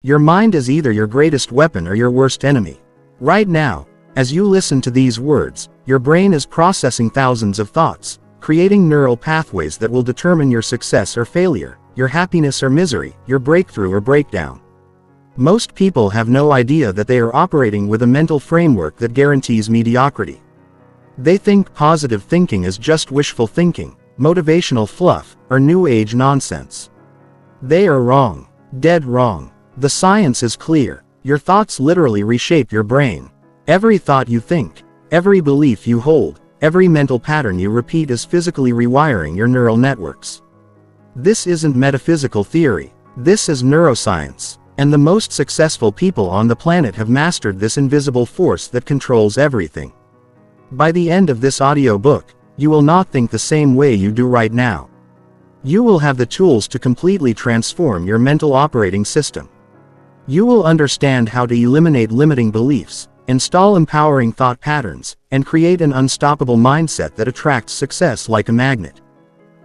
Your mind is either your greatest weapon or your worst enemy. Right now, as you listen to these words, your brain is processing thousands of thoughts, creating neural pathways that will determine your success or failure, your happiness or misery, your breakthrough or breakdown. Most people have no idea that they are operating with a mental framework that guarantees mediocrity. They think positive thinking is just wishful thinking, motivational fluff, or new age nonsense. They are wrong. Dead wrong. The science is clear. Your thoughts literally reshape your brain. Every thought you think, every belief you hold, every mental pattern you repeat is physically rewiring your neural networks. This isn't metaphysical theory. This is neuroscience. And the most successful people on the planet have mastered this invisible force that controls everything. By the end of this audiobook, you will not think the same way you do right now. You will have the tools to completely transform your mental operating system. You will understand how to eliminate limiting beliefs, install empowering thought patterns, and create an unstoppable mindset that attracts success like a magnet.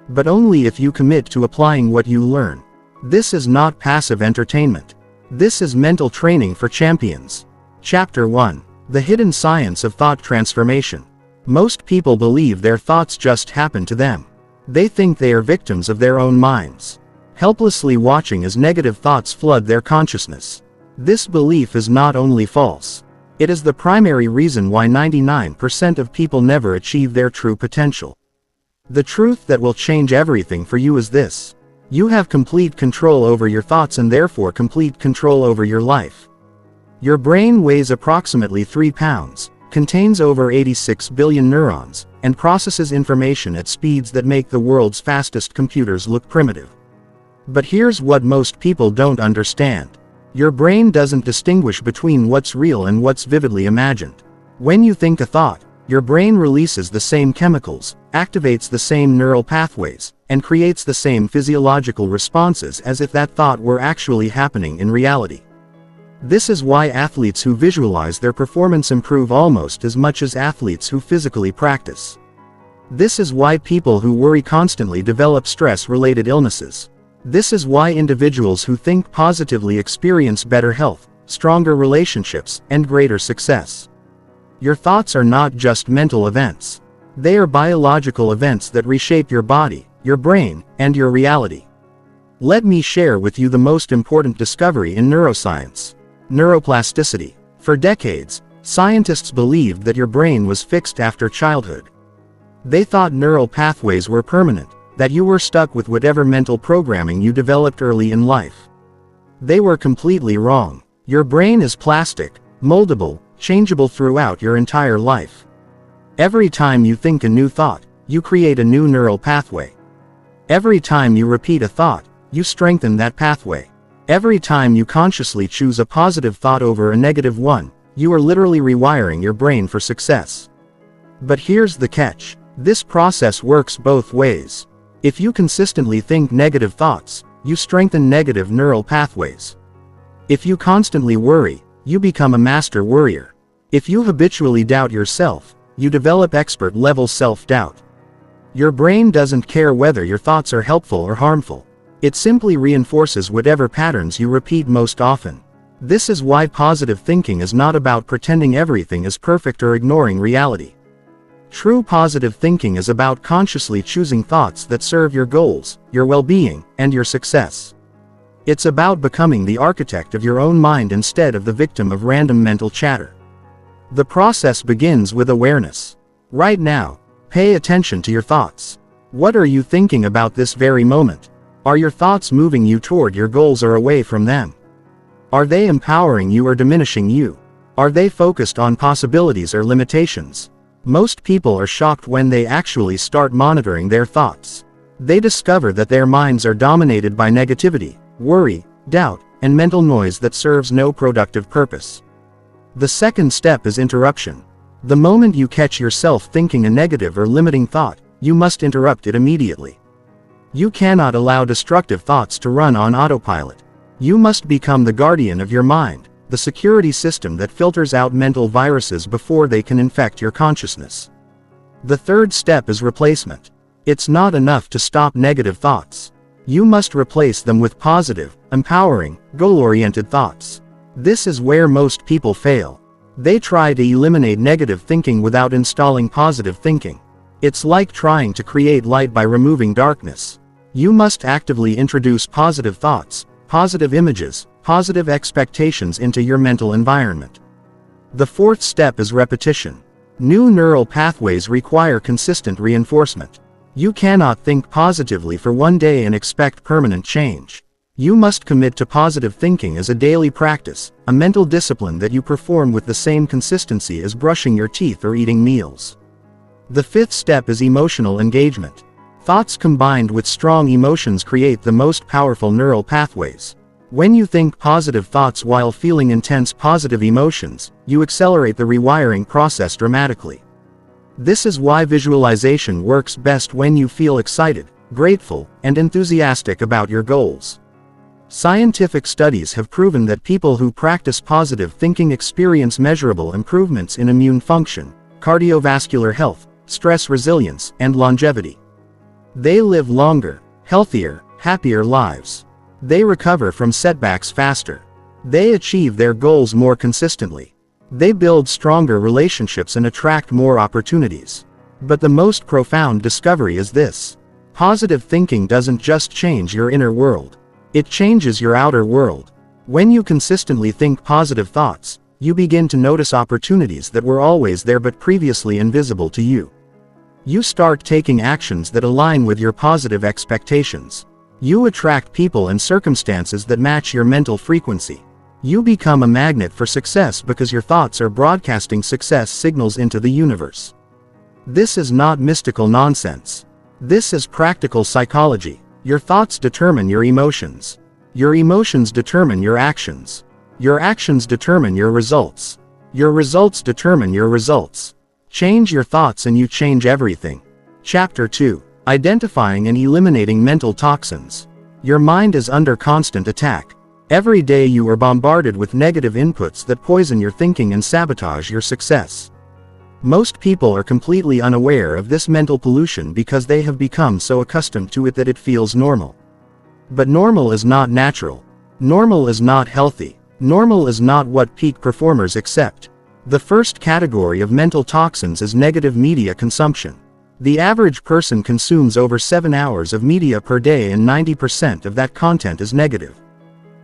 But only if you commit to applying what you learn. This is not passive entertainment. This is mental training for champions. Chapter 1. The Hidden Science of Thought Transformation. Most people believe their thoughts just happen to them. They think they are victims of their own minds, helplessly watching as negative thoughts flood their consciousness. This belief is not only false, it is the primary reason why 99% of people never achieve their true potential. The truth that will change everything for you is this: you have complete control over your thoughts and therefore complete control over your life. Your brain weighs approximately 3 pounds, contains over 86 billion neurons, and processes information at speeds that make the world's fastest computers look primitive. But here's what most people don't understand. Your brain doesn't distinguish between what's real and what's vividly imagined. When you think a thought, your brain releases the same chemicals, activates the same neural pathways, and creates the same physiological responses as if that thought were actually happening in reality. This is why athletes who visualize their performance improve almost as much as athletes who physically practice. This is why people who worry constantly develop stress-related illnesses. This is why individuals who think positively experience better health, stronger relationships, and greater success. Your thoughts are not just mental events. They are biological events that reshape your body, your brain, and your reality. Let me share with you the most important discovery in neuroscience: neuroplasticity. For decades, scientists believed that your brain was fixed after childhood. They thought neural pathways were permanent, that you were stuck with whatever mental programming you developed early in life. They were completely wrong. Your brain is plastic, moldable, changeable throughout your entire life. Every time you think a new thought, you create a new neural pathway. Every time you repeat a thought, you strengthen that pathway. Every time you consciously choose a positive thought over a negative one, you are literally rewiring your brain for success. But here's the catch: this process works both ways. If you consistently think negative thoughts, you strengthen negative neural pathways. If you constantly worry, you become a master worrier. If you habitually doubt yourself, you develop expert-level self-doubt. Your brain doesn't care whether your thoughts are helpful or harmful. It simply reinforces whatever patterns you repeat most often. This is why positive thinking is not about pretending everything is perfect or ignoring reality. True positive thinking is about consciously choosing thoughts that serve your goals, your well-being, and your success. It's about becoming the architect of your own mind instead of the victim of random mental chatter. The process begins with awareness. Right now, pay attention to your thoughts. What are you thinking about this very moment? Are your thoughts moving you toward your goals or away from them? Are they empowering you or diminishing you? Are they focused on possibilities or limitations? Most people are shocked when they actually start monitoring their thoughts. They discover that their minds are dominated by negativity, worry, doubt, and mental noise that serves no productive purpose. The second step is interruption. The moment you catch yourself thinking a negative or limiting thought, you must interrupt it immediately. You cannot allow destructive thoughts to run on autopilot. You must become the guardian of your mind, the security system that filters out mental viruses before they can infect your consciousness. The third step is replacement. It's not enough to stop negative thoughts. You must replace them with positive, empowering, goal-oriented thoughts. This is where most people fail. They try to eliminate negative thinking without installing positive thinking. It's like trying to create light by removing darkness. You must actively introduce positive thoughts, positive images, positive expectations into your mental environment. The fourth step is repetition. New neural pathways require consistent reinforcement. You cannot think positively for one day and expect permanent change. You must commit to positive thinking as a daily practice, a mental discipline that you perform with the same consistency as brushing your teeth or eating meals. The fifth step is emotional engagement. Thoughts combined with strong emotions create the most powerful neural pathways. When you think positive thoughts while feeling intense positive emotions, you accelerate the rewiring process dramatically. This is why visualization works best when you feel excited, grateful, and enthusiastic about your goals. Scientific studies have proven that people who practice positive thinking experience measurable improvements in immune function, cardiovascular health, stress resilience, and longevity. They live longer, healthier, happier lives. They recover from setbacks faster. They achieve their goals more consistently. They build stronger relationships and attract more opportunities. But the most profound discovery is this: positive thinking doesn't just change your inner world. It changes your outer world. When you consistently think positive thoughts, you begin to notice opportunities that were always there but previously invisible to you. You start taking actions that align with your positive expectations. You attract people and circumstances that match your mental frequency. You become a magnet for success because your thoughts are broadcasting success signals into the universe. This is not mystical nonsense. This is practical psychology. Your thoughts determine your emotions. Your emotions determine your actions. Your actions determine your results. Your results determine your results. Change your thoughts and you change everything. Chapter 2. Identifying and eliminating mental toxins. Your mind is under constant attack. Every day you are bombarded with negative inputs that poison your thinking and sabotage your success. Most people are completely unaware of this mental pollution because they have become so accustomed to it that it feels normal. But normal is not natural. Normal is not healthy. Normal is not what peak performers accept. The first category of mental toxins is negative media consumption. The average person consumes over 7 hours of media per day and 90% of that content is negative.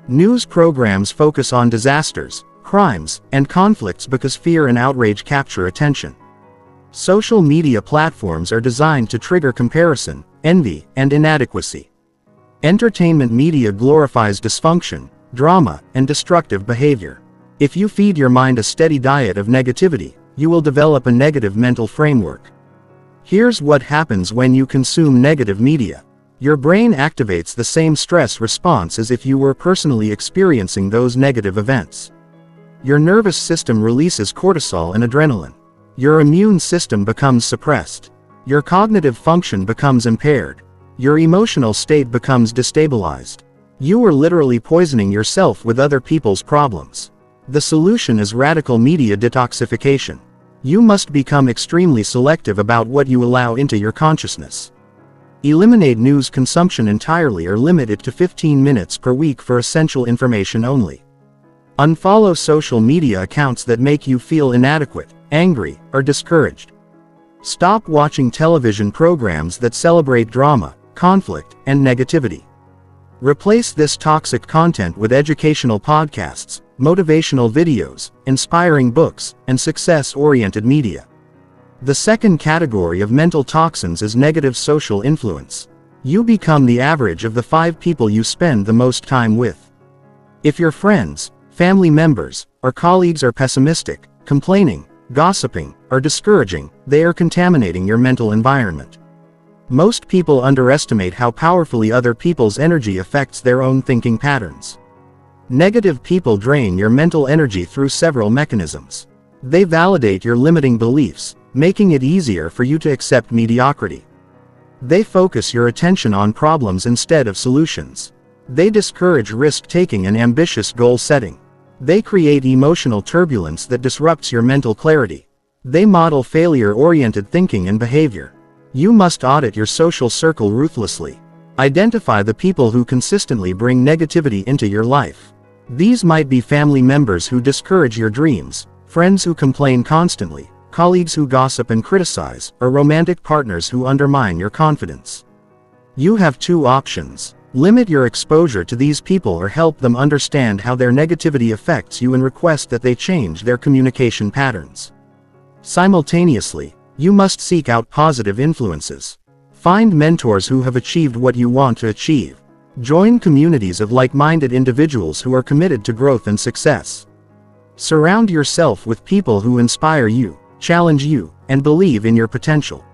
News programs focus on disasters, crimes, and conflicts because fear and outrage capture attention. Social media platforms are designed to trigger comparison, envy, and inadequacy. Entertainment media glorifies dysfunction, drama, and destructive behavior. If you feed your mind a steady diet of negativity, you will develop a negative mental framework. Here's what happens when you consume negative media. Your brain activates the same stress response as if you were personally experiencing those negative events. Your nervous system releases cortisol and adrenaline. Your immune system becomes suppressed. Your cognitive function becomes impaired. Your emotional state becomes destabilized. You are literally poisoning yourself with other people's problems. The solution is radical media detoxification. You must become extremely selective about what you allow into your consciousness. Eliminate news consumption entirely or limit it to 15 minutes per week for essential information only. Unfollow social media accounts that make you feel inadequate, angry, or discouraged. Stop watching television programs that celebrate drama, conflict, and negativity. Replace this toxic content with educational podcasts, motivational videos, inspiring books, and success-oriented media. The second category of mental toxins is negative social influence. You become the average of the 5 people you spend the most time with. If your friends, family members, or colleagues are pessimistic, complaining, gossiping, or discouraging, they are contaminating your mental environment. Most people underestimate how powerfully other people's energy affects their own thinking patterns. Negative people drain your mental energy through several mechanisms. They validate your limiting beliefs, making it easier for you to accept mediocrity. They focus your attention on problems instead of solutions. They discourage risk-taking and ambitious goal setting. They create emotional turbulence that disrupts your mental clarity. They model failure-oriented thinking and behavior. You must audit your social circle ruthlessly. Identify the people who consistently bring negativity into your life. These might be family members who discourage your dreams, friends who complain constantly, colleagues who gossip and criticize, or romantic partners who undermine your confidence. You have two options. Limit your exposure to these people or help them understand how their negativity affects you and request that they change their communication patterns. Simultaneously, you must seek out positive influences. Find mentors who have achieved what you want to achieve. Join communities of like-minded individuals who are committed to growth and success. Surround yourself with people who inspire you, challenge you, and believe in your potential.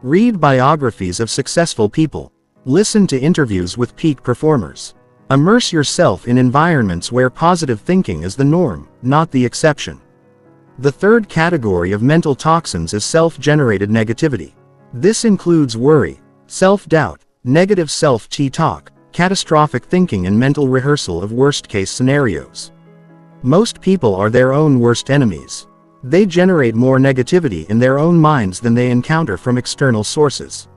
Read biographies of successful people. Listen to interviews with peak performers. Immerse yourself in environments where positive thinking is the norm, not the exception. The third category of mental toxins is self-generated negativity. This includes worry, self-doubt, negative self-talk, catastrophic thinking and mental rehearsal of worst-case scenarios. Most people are their own worst enemies. They generate more negativity in their own minds than they encounter from external sources.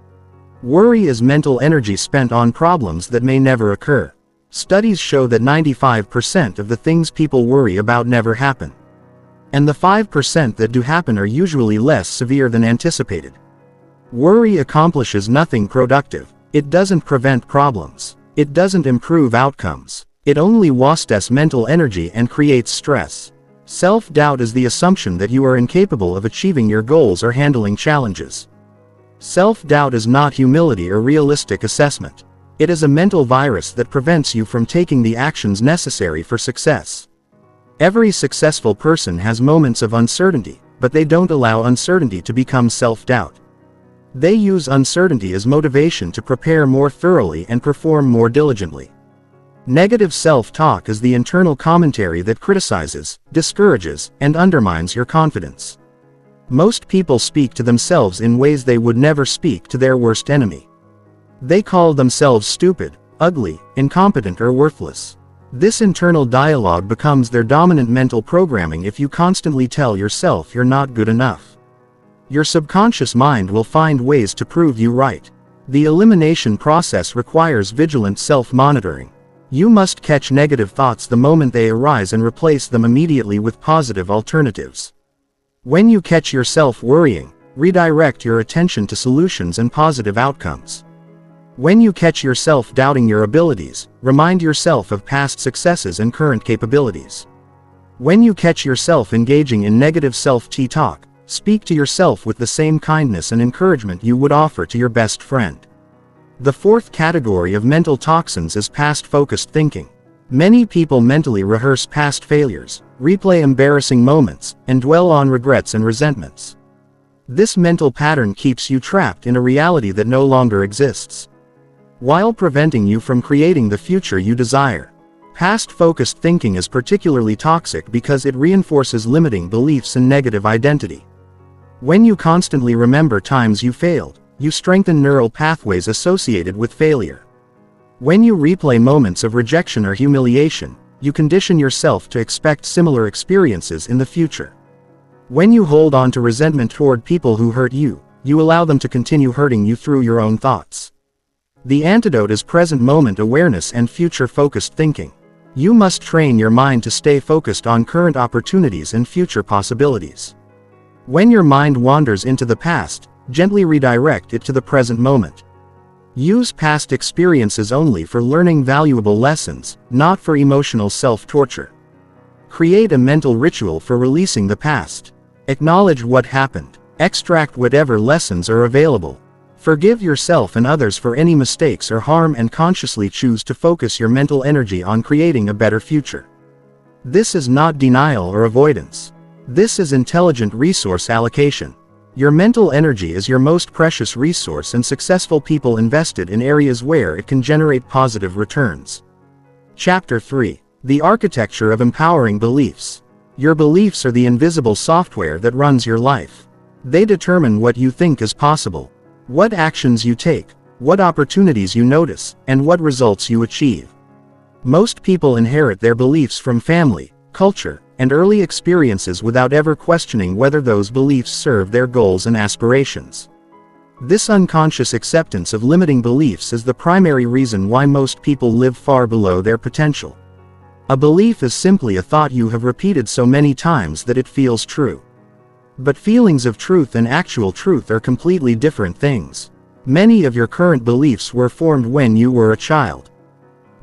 Worry is mental energy spent on problems that may never occur. Studies show that 95% of the things people worry about never happen. And the 5% that do happen are usually less severe than anticipated. Worry accomplishes nothing productive. It doesn't prevent problems. It doesn't improve outcomes. It only wastes mental energy and creates stress. Self-doubt is the assumption that you are incapable of achieving your goals or handling challenges. Self-doubt is not humility or realistic assessment. It is a mental virus that prevents you from taking the actions necessary for success. Every successful person has moments of uncertainty, but they don't allow uncertainty to become self-doubt. They use uncertainty as motivation to prepare more thoroughly and perform more diligently. Negative self-talk is the internal commentary that criticizes, discourages, and undermines your confidence. Most people speak to themselves in ways they would never speak to their worst enemy. They call themselves stupid, ugly, incompetent, or worthless. This internal dialogue becomes their dominant mental programming if you constantly tell yourself you're not good enough. Your subconscious mind will find ways to prove you right. The elimination process requires vigilant self-monitoring. You must catch negative thoughts the moment they arise and replace them immediately with positive alternatives. When you catch yourself worrying, redirect your attention to solutions and positive outcomes. When you catch yourself doubting your abilities, remind yourself of past successes and current capabilities. When you catch yourself engaging in negative self-talk, speak to yourself with the same kindness and encouragement you would offer to your best friend. The fourth category of mental toxins is past-focused thinking. Many people mentally rehearse past failures, replay embarrassing moments, and dwell on regrets and resentments. This mental pattern keeps you trapped in a reality that no longer exists, while preventing you from creating the future you desire. Past-focused thinking is particularly toxic because it reinforces limiting beliefs and negative identity. When you constantly remember times you failed, you strengthen neural pathways associated with failure. When you replay moments of rejection or humiliation, you condition yourself to expect similar experiences in the future. When you hold on to resentment toward people who hurt you, you allow them to continue hurting you through your own thoughts. The antidote is present moment awareness and future-focused thinking. You must train your mind to stay focused on current opportunities and future possibilities. When your mind wanders into the past, gently redirect it to the present moment. Use past experiences only for learning valuable lessons, not for emotional self-torture. Create a mental ritual for releasing the past. Acknowledge what happened. Extract whatever lessons are available. Forgive yourself and others for any mistakes or harm and consciously choose to focus your mental energy on creating a better future. This is not denial or avoidance. This is intelligent resource allocation. Your mental energy is your most precious resource, and successful people invested in areas where it can generate positive returns. Chapter 3. The Architecture of Empowering Beliefs. Your beliefs are the invisible software that runs your life. They determine what you think is possible, what actions you take, what opportunities you notice, and what results you achieve. Most people inherit their beliefs from family, culture, and early experiences without ever questioning whether those beliefs serve their goals and aspirations. This unconscious acceptance of limiting beliefs is the primary reason why most people live far below their potential. A belief is simply a thought you have repeated so many times that it feels true. But feelings of truth and actual truth are completely different things. Many of your current beliefs were formed when you were a child.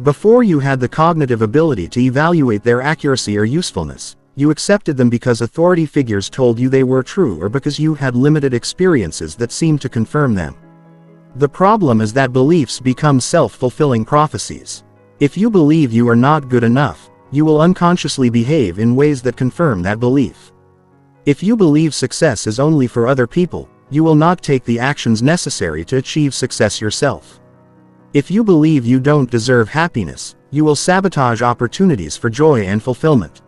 Before you had the cognitive ability to evaluate their accuracy or usefulness, you accepted them because authority figures told you they were true or because you had limited experiences that seemed to confirm them. The problem is that beliefs become self-fulfilling prophecies. If you believe you are not good enough, you will unconsciously behave in ways that confirm that belief. If you believe success is only for other people, you will not take the actions necessary to achieve success yourself. If you believe you don't deserve happiness, you will sabotage opportunities for joy and fulfillment.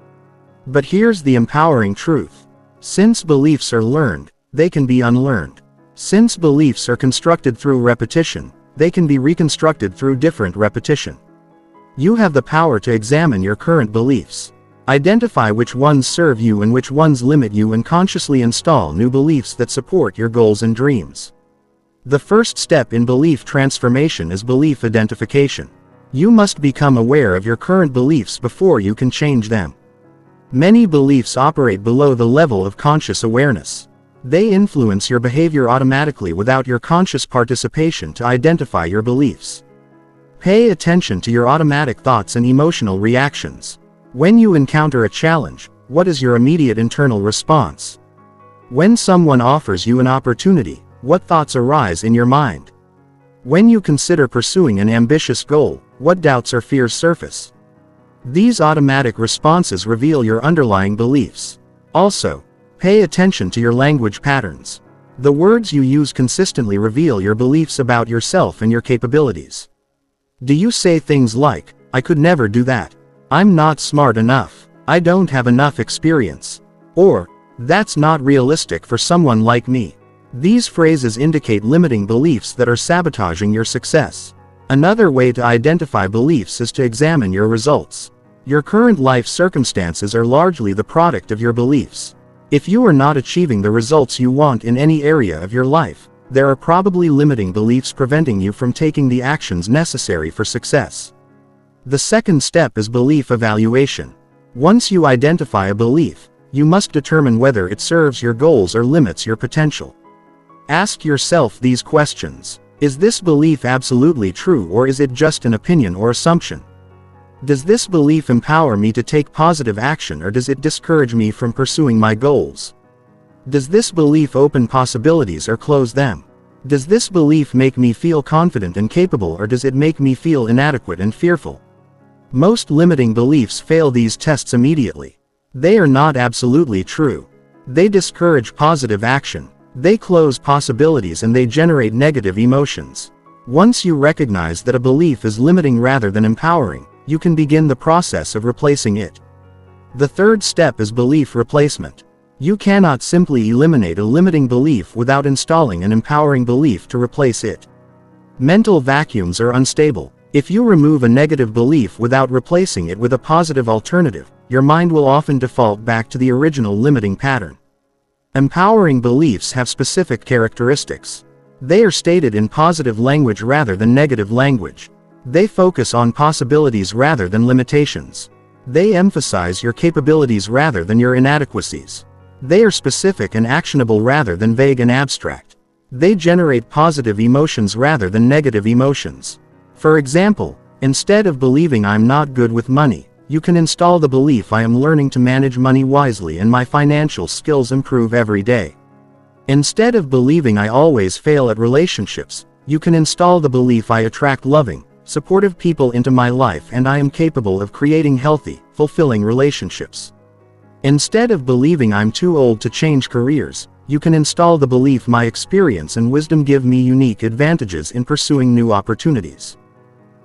But here's the empowering truth. Since beliefs are learned, they can be unlearned. Since beliefs are constructed through repetition, they can be reconstructed through different repetition. You have the power to examine your current beliefs. Identify which ones serve you and which ones limit you and consciously install new beliefs that support your goals and dreams. The first step in belief transformation is belief identification. You must become aware of your current beliefs before you can change them. Many beliefs operate below the level of conscious awareness. They influence your behavior automatically without your conscious participation to identify your beliefs. Pay attention to your automatic thoughts and emotional reactions. When you encounter a challenge, what is your immediate internal response? When someone offers you an opportunity, what thoughts arise in your mind? When you consider pursuing an ambitious goal, what doubts or fears surface? These automatic responses reveal your underlying beliefs. Also, pay attention to your language patterns. The words you use consistently reveal your beliefs about yourself and your capabilities. Do you say things like, "I could never do that," "I'm not smart enough," "I don't have enough experience," or "That's not realistic for someone like me"? These phrases indicate limiting beliefs that are sabotaging your success. Another way to identify beliefs is to examine your results. Your current life circumstances are largely the product of your beliefs. If you are not achieving the results you want in any area of your life, there are probably limiting beliefs preventing you from taking the actions necessary for success. The second step is belief evaluation. Once you identify a belief, you must determine whether it serves your goals or limits your potential. Ask yourself these questions. Is this belief absolutely true, or is it just an opinion or assumption? Does this belief empower me to take positive action, or does it discourage me from pursuing my goals? Does this belief open possibilities or close them? Does this belief make me feel confident and capable, or does it make me feel inadequate and fearful? Most limiting beliefs fail these tests immediately. They are not absolutely true. They discourage positive action. They close possibilities and they generate negative emotions. Once you recognize that a belief is limiting rather than empowering, you can begin the process of replacing it. The third step is belief replacement. You cannot simply eliminate a limiting belief without installing an empowering belief to replace it. Mental vacuums are unstable. If you remove a negative belief without replacing it with a positive alternative, your mind will often default back to the original limiting pattern. Empowering beliefs have specific characteristics. They are stated in positive language rather than negative language. They focus on possibilities rather than limitations. They emphasize your capabilities rather than your inadequacies. They are specific and actionable rather than vague and abstract. They generate positive emotions rather than negative emotions. For example, instead of believing "I'm not good with money," you can install the belief "I am learning to manage money wisely and my financial skills improve every day." Instead of believing "I always fail at relationships," you can install the belief "I attract loving, supportive people into my life and I am capable of creating healthy, fulfilling relationships." Instead of believing "I'm too old to change careers," you can install the belief "My experience and wisdom give me unique advantages in pursuing new opportunities."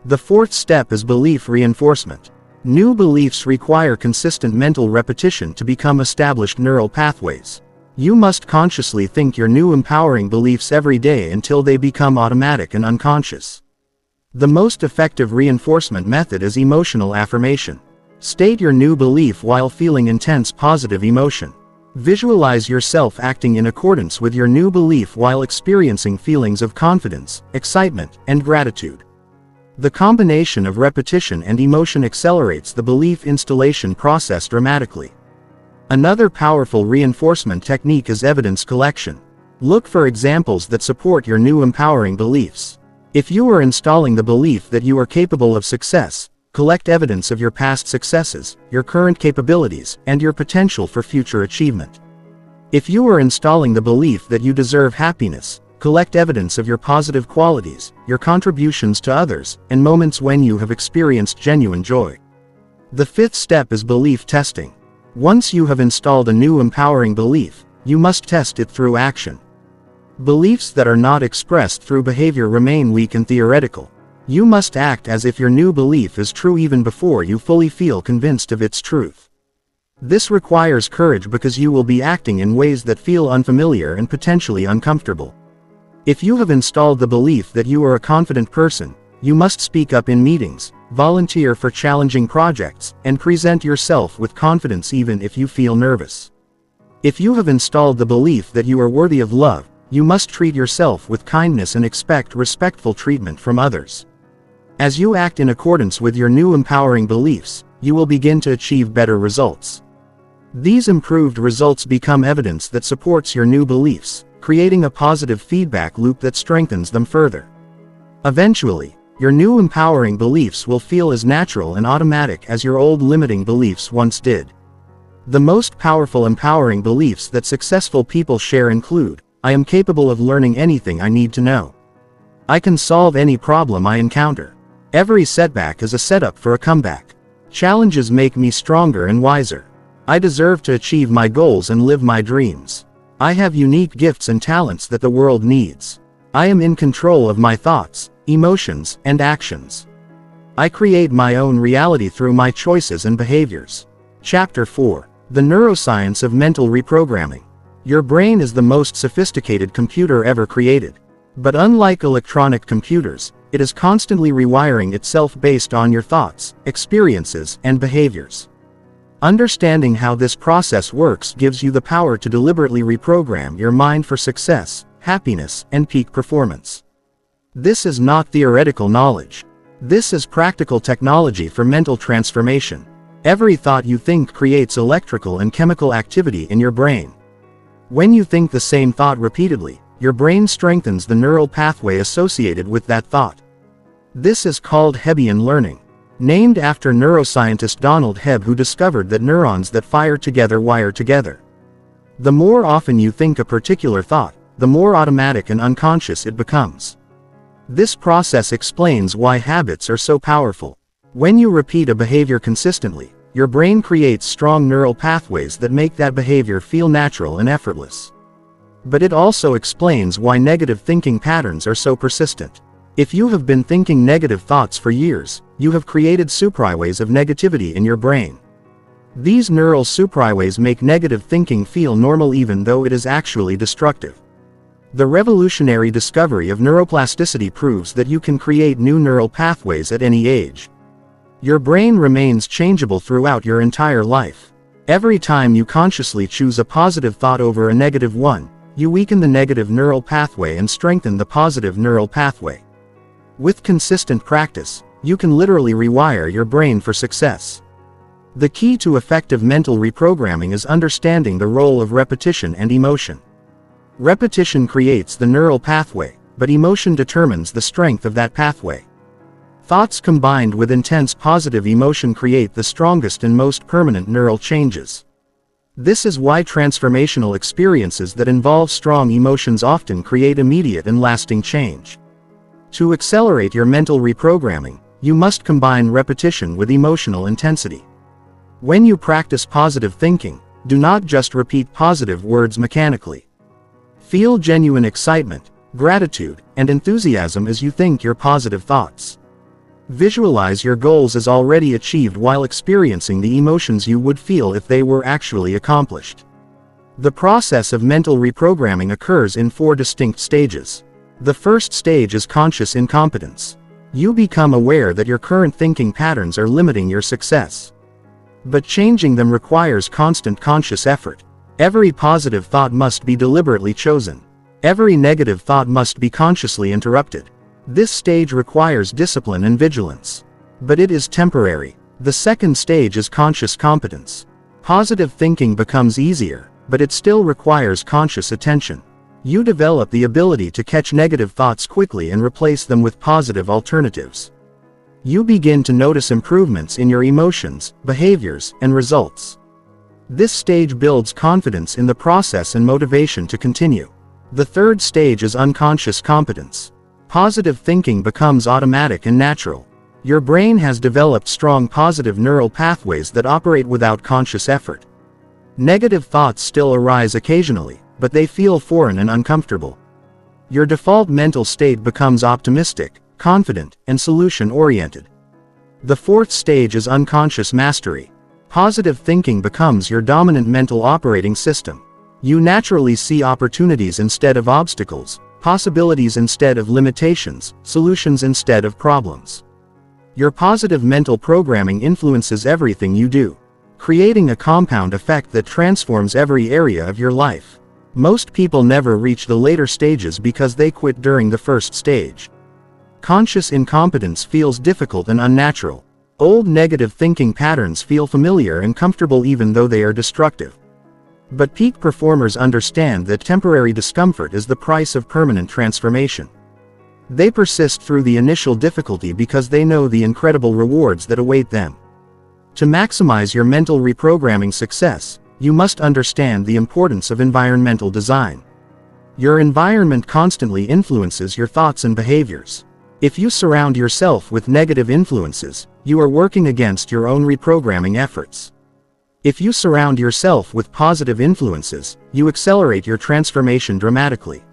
The fourth step is belief reinforcement. New beliefs require consistent mental repetition to become established neural pathways. You must consciously think your new empowering beliefs every day until they become automatic and unconscious. The most effective reinforcement method is emotional affirmation. State your new belief while feeling intense positive emotion. Visualize yourself acting in accordance with your new belief while experiencing feelings of confidence, excitement, and gratitude. The combination of repetition and emotion accelerates the belief installation process dramatically. Another powerful reinforcement technique is evidence collection. Look for examples that support your new empowering beliefs. If you are installing the belief that you are capable of success, collect evidence of your past successes, your current capabilities, and your potential for future achievement. If you are installing the belief that you deserve happiness, collect evidence of your positive qualities, your contributions to others, and moments when you have experienced genuine joy. The fifth step is belief testing. Once you have installed a new empowering belief, you must test it through action. Beliefs that are not expressed through behavior remain weak and theoretical. You must act as if your new belief is true even before you fully feel convinced of its truth. This requires courage because you will be acting in ways that feel unfamiliar and potentially uncomfortable. If you have installed the belief that you are a confident person, you must speak up in meetings, volunteer for challenging projects, and present yourself with confidence even if you feel nervous. If you have installed the belief that you are worthy of love, you must treat yourself with kindness and expect respectful treatment from others. As you act in accordance with your new empowering beliefs, you will begin to achieve better results. These improved results become evidence that supports your new beliefs, creating a positive feedback loop that strengthens them further. Eventually, your new empowering beliefs will feel as natural and automatic as your old limiting beliefs once did. The most powerful empowering beliefs that successful people share include: I am capable of learning anything I need to know. I can solve any problem I encounter. Every setback is a setup for a comeback. Challenges make me stronger and wiser. I deserve to achieve my goals and live my dreams. I have unique gifts and talents that the world needs. I am in control of my thoughts, emotions, and actions. I create my own reality through my choices and behaviors. Chapter 4. The Neuroscience of Mental Reprogramming. Your brain is the most sophisticated computer ever created. But unlike electronic computers, it is constantly rewiring itself based on your thoughts, experiences, and behaviors. Understanding how this process works gives you the power to deliberately reprogram your mind for success, happiness, and peak performance. This is not theoretical knowledge. This is practical technology for mental transformation. Every thought you think creates electrical and chemical activity in your brain. When you think the same thought repeatedly, your brain strengthens the neural pathway associated with that thought. This is called Hebbian learning, named after neuroscientist Donald Hebb, who discovered that neurons that fire together wire together. The more often you think a particular thought, the more automatic and unconscious it becomes. This process explains why habits are so powerful. When you repeat a behavior consistently, your brain creates strong neural pathways that make that behavior feel natural and effortless. But it also explains why negative thinking patterns are so persistent. If you have been thinking negative thoughts for years, you have created superhighways of negativity in your brain. These neural superhighways make negative thinking feel normal even though it is actually destructive. The revolutionary discovery of neuroplasticity proves that you can create new neural pathways at any age. Your brain remains changeable throughout your entire life. Every time you consciously choose a positive thought over a negative one, you weaken the negative neural pathway and strengthen the positive neural pathway. With consistent practice, you can literally rewire your brain for success. The key to effective mental reprogramming is understanding the role of repetition and emotion. Repetition creates the neural pathway, but emotion determines the strength of that pathway. Thoughts combined with intense positive emotion create the strongest and most permanent neural changes. This is why transformational experiences that involve strong emotions often create immediate and lasting change. To accelerate your mental reprogramming, you must combine repetition with emotional intensity. When you practice positive thinking, do not just repeat positive words mechanically. Feel genuine excitement, gratitude, and enthusiasm as you think your positive thoughts. Visualize your goals as already achieved while experiencing the emotions you would feel if they were actually accomplished. The process of mental reprogramming occurs in 4 distinct stages. The first stage is conscious incompetence. You become aware that your current thinking patterns are limiting your success. But changing them requires constant conscious effort. Every positive thought must be deliberately chosen. Every negative thought must be consciously interrupted. This stage requires discipline and vigilance. But it is temporary. The second stage is conscious competence. Positive thinking becomes easier, but it still requires conscious attention. You develop the ability to catch negative thoughts quickly and replace them with positive alternatives. You begin to notice improvements in your emotions, behaviors, and results. This stage builds confidence in the process and motivation to continue. The third stage is unconscious competence. Positive thinking becomes automatic and natural. Your brain has developed strong positive neural pathways that operate without conscious effort. Negative thoughts still arise occasionally, but they feel foreign and uncomfortable. Your default mental state becomes optimistic, confident, and solution-oriented. The fourth stage is unconscious mastery. Positive thinking becomes your dominant mental operating system. You naturally see opportunities instead of obstacles, possibilities instead of limitations, solutions instead of problems. Your positive mental programming influences everything you do, creating a compound effect that transforms every area of your life. Most people never reach the later stages because they quit during the first stage. Conscious incompetence feels difficult and unnatural. Old negative thinking patterns feel familiar and comfortable even though they are destructive. But peak performers understand that temporary discomfort is the price of permanent transformation. They persist through the initial difficulty because they know the incredible rewards that await them. To maximize your mental reprogramming success, you must understand the importance of environmental design. Your environment constantly influences your thoughts and behaviors. If you surround yourself with negative influences, you are working against your own reprogramming efforts. If you surround yourself with positive influences, you accelerate your transformation dramatically.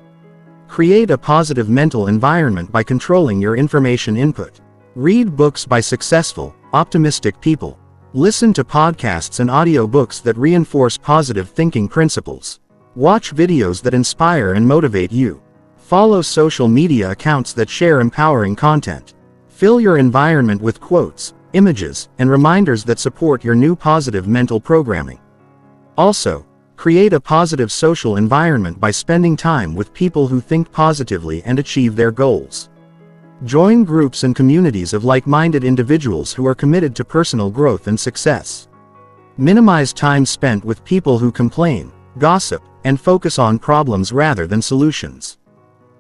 Create a positive mental environment by controlling your information input. Read books by successful, optimistic people. Listen to podcasts and audiobooks that reinforce positive thinking principles. Watch videos that inspire and motivate you. Follow social media accounts that share empowering content. Fill your environment with quotes, images, and reminders that support your new positive mental programming. Also, create a positive social environment by spending time with people who think positively and achieve their goals. Join groups and communities of like-minded individuals who are committed to personal growth and success. Minimize time spent with people who complain, gossip, and focus on problems rather than solutions.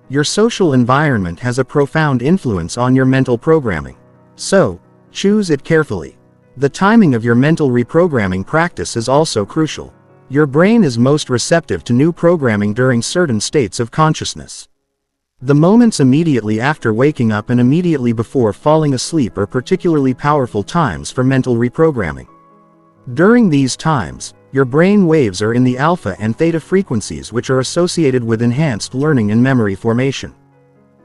Your social environment has a profound influence on your mental programming. So, choose it carefully. The timing of your mental reprogramming practice is also crucial. Your brain is most receptive to new programming during certain states of consciousness. The moments immediately after waking up and immediately before falling asleep are particularly powerful times for mental reprogramming. During these times, your brain waves are in the alpha and theta frequencies, which are associated with enhanced learning and memory formation.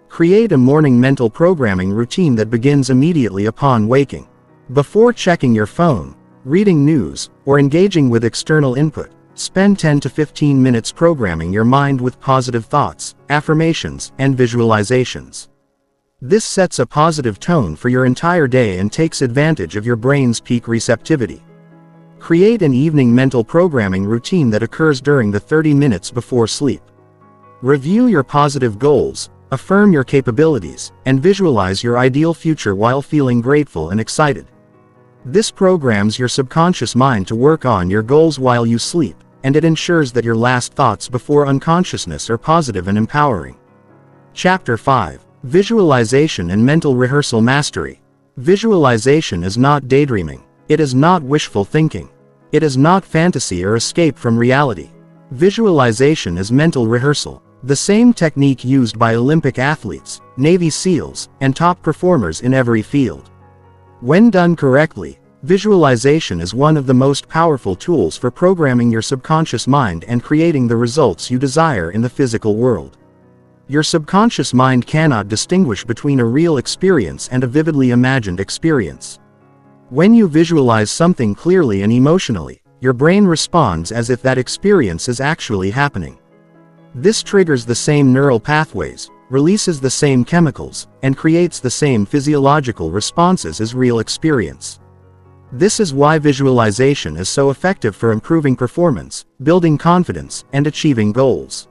Create a morning mental programming routine that begins immediately upon waking. Before checking your phone, reading news, or engaging with external input, spend 10 to 15 minutes programming your mind with positive thoughts, affirmations, and visualizations. This sets a positive tone for your entire day and takes advantage of your brain's peak receptivity. Create an evening mental programming routine that occurs during the 30 minutes before sleep. Review your positive goals, affirm your capabilities, and visualize your ideal future while feeling grateful and excited. This programs your subconscious mind to work on your goals while you sleep, and it ensures that your last thoughts before unconsciousness are positive and empowering. Chapter 5. Visualization and Mental Rehearsal Mastery. Visualization is not daydreaming. It is not wishful thinking. It is not fantasy or escape from reality. Visualization is mental rehearsal, the same technique used by Olympic athletes, Navy SEALs, and top performers in every field. When done correctly, visualization is one of the most powerful tools for programming your subconscious mind and creating the results you desire in the physical world. Your subconscious mind cannot distinguish between a real experience and a vividly imagined experience. When you visualize something clearly and emotionally, your brain responds as if that experience is actually happening. This triggers the same neural pathways, releases the same chemicals, and creates the same physiological responses as real experience. This is why visualization is so effective for improving performance, building confidence, and achieving goals.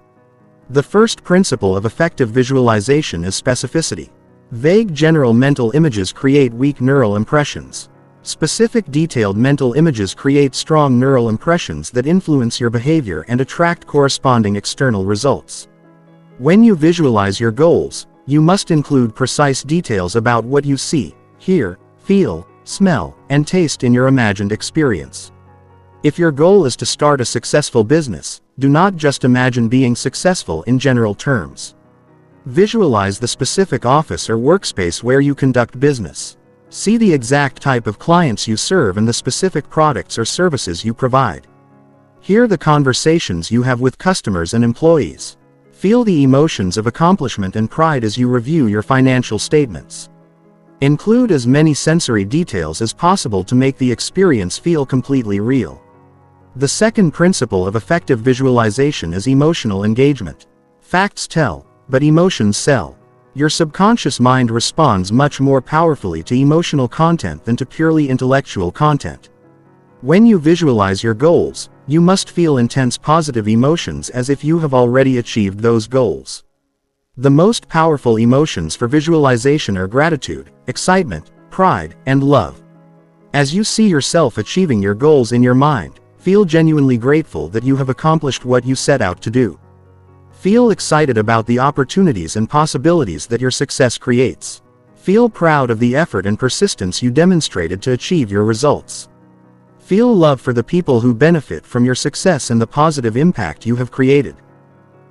The first principle of effective visualization is specificity. Vague general mental images create weak neural impressions. Specific detailed mental images create strong neural impressions that influence your behavior and attract corresponding external results. When you visualize your goals, you must include precise details about what you see, hear, feel, smell, and taste in your imagined experience. If your goal is to start a successful business, do not just imagine being successful in general terms. Visualize the specific office or workspace where you conduct business. See the exact type of clients you serve and the specific products or services you provide. Hear the conversations you have with customers and employees. Feel the emotions of accomplishment and pride as you review your financial statements. Include as many sensory details as possible to make the experience feel completely real. The second principle of effective visualization is emotional engagement. Facts tell, but emotions sell. Your subconscious mind responds much more powerfully to emotional content than to purely intellectual content. When you visualize your goals, you must feel intense positive emotions as if you have already achieved those goals. The most powerful emotions for visualization are gratitude, excitement, pride, and love. As you see yourself achieving your goals in your mind, feel genuinely grateful that you have accomplished what you set out to do. Feel excited about the opportunities and possibilities that your success creates. Feel proud of the effort and persistence you demonstrated to achieve your results. Feel love for the people who benefit from your success and the positive impact you have created.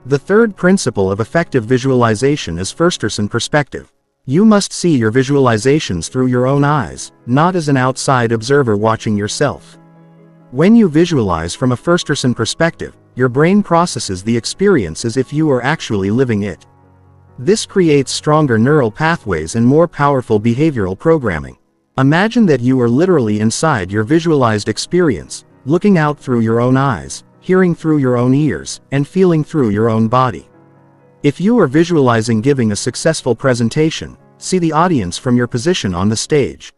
The third principle of effective visualization is first-person perspective. You must see your visualizations through your own eyes, not as an outside observer watching yourself. When you visualize from a first-person perspective, your brain processes the experience as if you are actually living it. This creates stronger neural pathways and more powerful behavioral programming. Imagine that you are literally inside your visualized experience, looking out through your own eyes, hearing through your own ears, and feeling through your own body. If you are visualizing giving a successful presentation, see the audience from your position on the stage.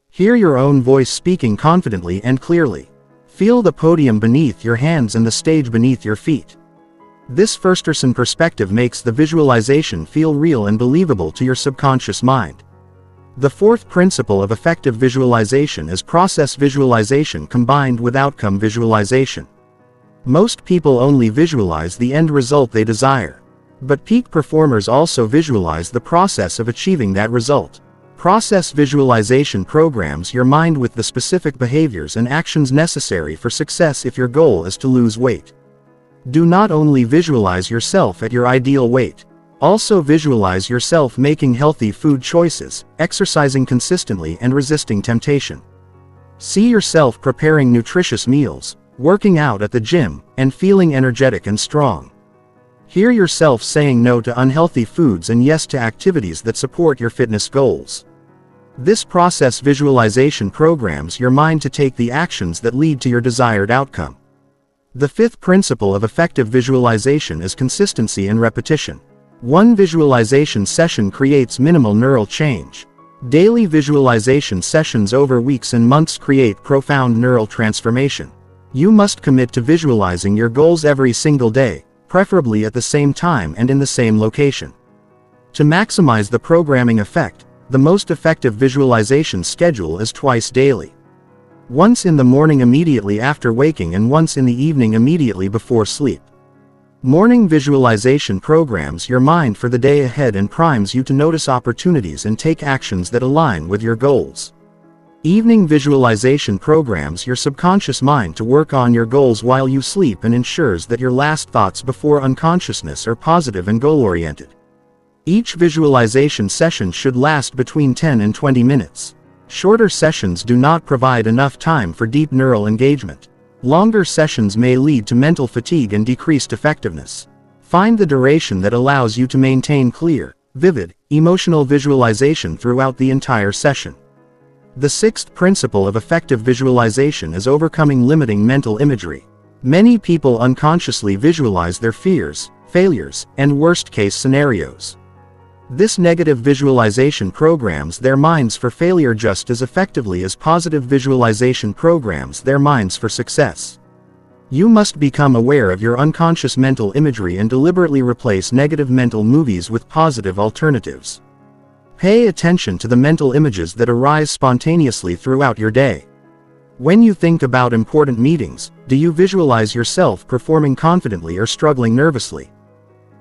Hear your own voice speaking confidently and clearly. Feel the podium beneath your hands and the stage beneath your feet. This first-person perspective makes the visualization feel real and believable to your subconscious mind. The fourth principle of effective visualization is process visualization combined with outcome visualization. Most people only visualize the end result they desire. But peak performers also visualize the process of achieving that result. Process visualization programs your mind with the specific behaviors and actions necessary for success if your goal is to lose weight. Do not only visualize yourself at your ideal weight. Also visualize yourself making healthy food choices, exercising consistently and resisting temptation. See yourself preparing nutritious meals, working out at the gym, and feeling energetic and strong. Hear yourself saying no to unhealthy foods and yes to activities that support your fitness goals. This process visualization programs your mind to take the actions that lead to your desired outcome. The fifth principle of effective visualization is consistency and repetition. One visualization session creates minimal neural change. Daily visualization sessions over weeks and months create profound neural transformation. You must commit to visualizing your goals every single day, preferably at the same time and in the same location. To maximize the programming effect, the most effective visualization schedule is twice daily. Once in the morning immediately after waking and once in the evening immediately before sleep. Morning visualization programs your mind for the day ahead and primes you to notice opportunities and take actions that align with your goals. Evening visualization programs your subconscious mind to work on your goals while you sleep and ensures that your last thoughts before unconsciousness are positive and goal-oriented. Each visualization session should last between 10 and 20 minutes. Shorter sessions do not provide enough time for deep neural engagement. Longer sessions may lead to mental fatigue and decreased effectiveness. Find the duration that allows you to maintain clear, vivid, emotional visualization throughout the entire session. The sixth principle of effective visualization is overcoming limiting mental imagery. Many people unconsciously visualize their fears, failures, and worst-case scenarios. This negative visualization programs their minds for failure just as effectively as positive visualization programs their minds for success. You must become aware of your unconscious mental imagery and deliberately replace negative mental movies with positive alternatives. Pay attention to the mental images that arise spontaneously throughout your day. When you think about important meetings, do you visualize yourself performing confidently or struggling nervously?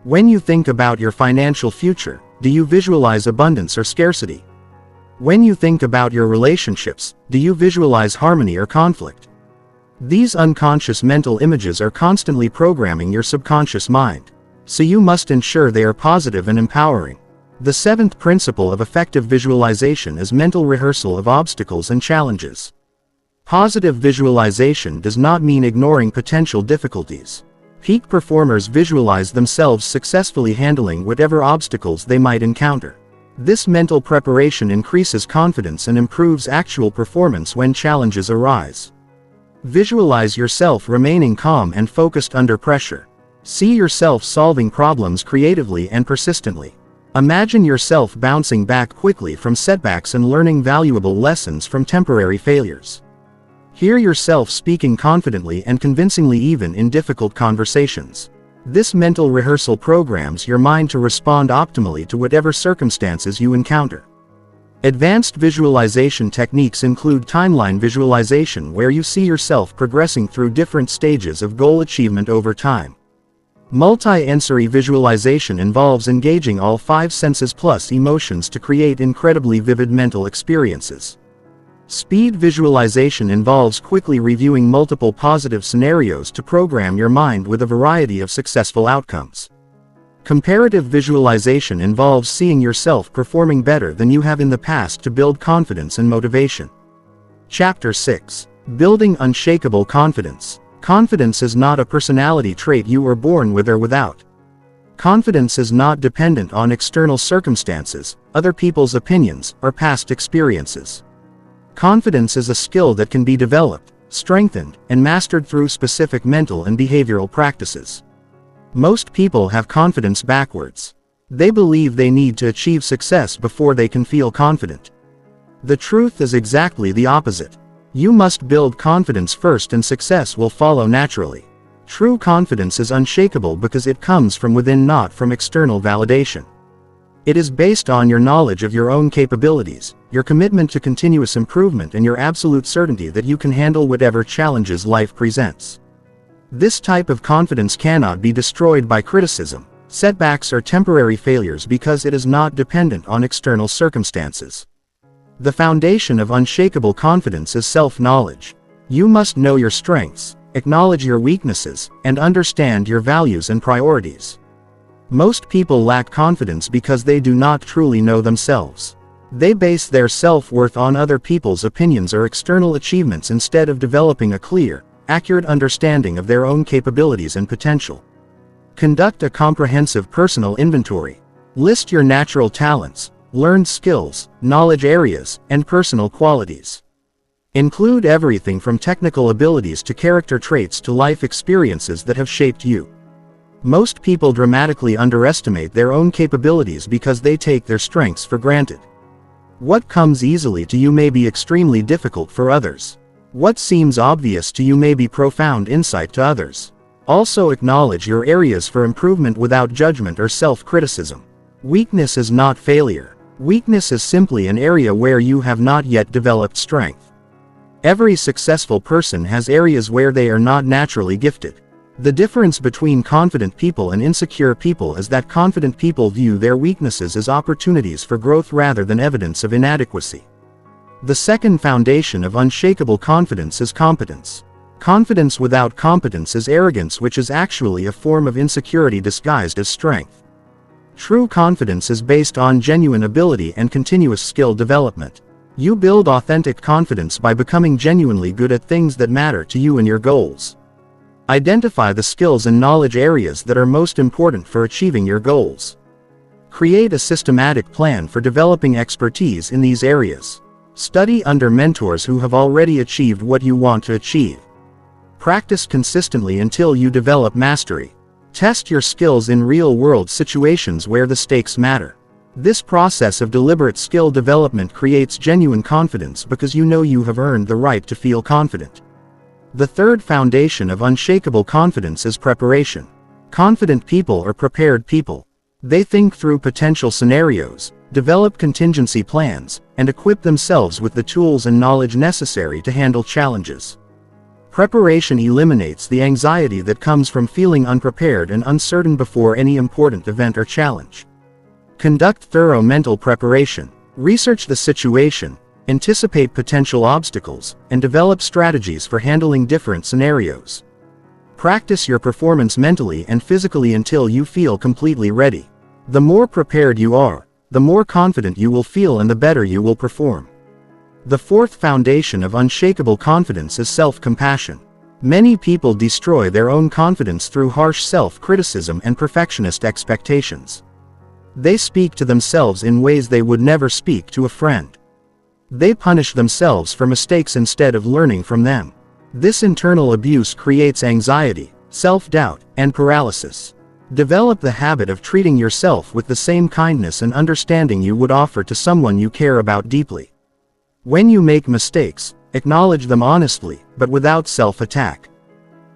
When you think about your financial future, do you visualize abundance or scarcity? When you think about your relationships, do you visualize harmony or conflict? These unconscious mental images are constantly programming your subconscious mind, so you must ensure they are positive and empowering. The seventh principle of effective visualization is mental rehearsal of obstacles and challenges. Positive visualization does not mean ignoring potential difficulties. Peak performers visualize themselves successfully handling whatever obstacles they might encounter. This mental preparation increases confidence and improves actual performance when challenges arise. Visualize yourself remaining calm and focused under pressure. See yourself solving problems creatively and persistently. Imagine yourself bouncing back quickly from setbacks and learning valuable lessons from temporary failures. Hear yourself speaking confidently and convincingly even in difficult conversations. This mental rehearsal programs your mind to respond optimally to whatever circumstances you encounter. Advanced visualization techniques include timeline visualization, where you see yourself progressing through different stages of goal achievement over time. Multi-sensory visualization involves engaging all 5 senses plus emotions to create incredibly vivid mental experiences. Speed visualization involves quickly reviewing multiple positive scenarios to program your mind with a variety of successful outcomes. Comparative visualization involves seeing yourself performing better than you have in the past to build confidence and motivation. Chapter 6. Building Unshakable Confidence. Confidence is not a personality trait you were born with or without. Confidence is not dependent on external circumstances, other people's opinions, or past experiences. Confidence is a skill that can be developed, strengthened, and mastered through specific mental and behavioral practices. Most people have confidence backwards. They believe they need to achieve success before they can feel confident. The truth is exactly the opposite. You must build confidence first and success will follow naturally. True confidence is unshakable because it comes from within, not from external validation. It is based on your knowledge of your own capabilities, your commitment to continuous improvement, and your absolute certainty that you can handle whatever challenges life presents. This type of confidence cannot be destroyed by criticism, setbacks, or temporary failures because it is not dependent on external circumstances. The foundation of unshakable confidence is self-knowledge. You must know your strengths, acknowledge your weaknesses, and understand your values and priorities. Most people lack confidence because they do not truly know themselves. They base their self-worth on other people's opinions or external achievements instead of developing a clear, accurate understanding of their own capabilities and potential. Conduct a comprehensive personal inventory. List your natural talents, learned skills, knowledge areas, and personal qualities. Include everything from technical abilities to character traits to life experiences that have shaped you. Most people dramatically underestimate their own capabilities because they take their strengths for granted. What comes easily to you may be extremely difficult for others. What seems obvious to you may be profound insight to others. Also acknowledge your areas for improvement without judgment or self-criticism. Weakness is not failure. Weakness is simply an area where you have not yet developed strength. Every successful person has areas where they are not naturally gifted. The difference between confident people and insecure people is that confident people view their weaknesses as opportunities for growth rather than evidence of inadequacy. The second foundation of unshakable confidence is competence. Confidence without competence is arrogance, which is actually a form of insecurity disguised as strength. True confidence is based on genuine ability and continuous skill development. You build authentic confidence by becoming genuinely good at things that matter to you and your goals. Identify the skills and knowledge areas that are most important for achieving your goals. Create a systematic plan for developing expertise in these areas. Study under mentors who have already achieved what you want to achieve. Practice consistently until you develop mastery. Test your skills in real-world situations where the stakes matter. This process of deliberate skill development creates genuine confidence because you know you have earned the right to feel confident. The third foundation of unshakable confidence is preparation. Confident people are prepared people. They think through potential scenarios, develop contingency plans, and equip themselves with the tools and knowledge necessary to handle challenges. Preparation eliminates the anxiety that comes from feeling unprepared and uncertain before any important event or challenge. Conduct thorough mental preparation. Research the situation, anticipate potential obstacles, and develop strategies for handling different scenarios. Practice your performance mentally and physically until you feel completely ready. The more prepared you are, the more confident you will feel and the better you will perform. The fourth foundation of unshakable confidence is self-compassion. Many people destroy their own confidence through harsh self-criticism and perfectionist expectations. They speak to themselves in ways they would never speak to a friend. They punish themselves for mistakes instead of learning from them. This internal abuse creates anxiety, self-doubt, and paralysis. Develop the habit of treating yourself with the same kindness and understanding you would offer to someone you care about deeply. When you make mistakes, acknowledge them honestly, but without self-attack.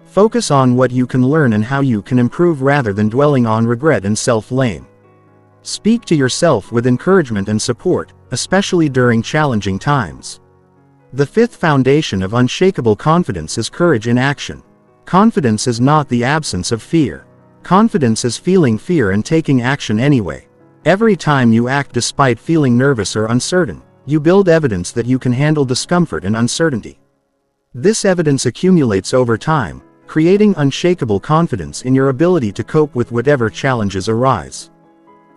Focus on what you can learn and how you can improve rather than dwelling on regret and self-blame. Speak to yourself with encouragement and support, especially during challenging times. The fifth foundation of unshakable confidence is courage in action. Confidence is not the absence of fear. Confidence is feeling fear and taking action anyway. Every time you act despite feeling nervous or uncertain, you build evidence that you can handle discomfort and uncertainty. This evidence accumulates over time, creating unshakable confidence in your ability to cope with whatever challenges arise.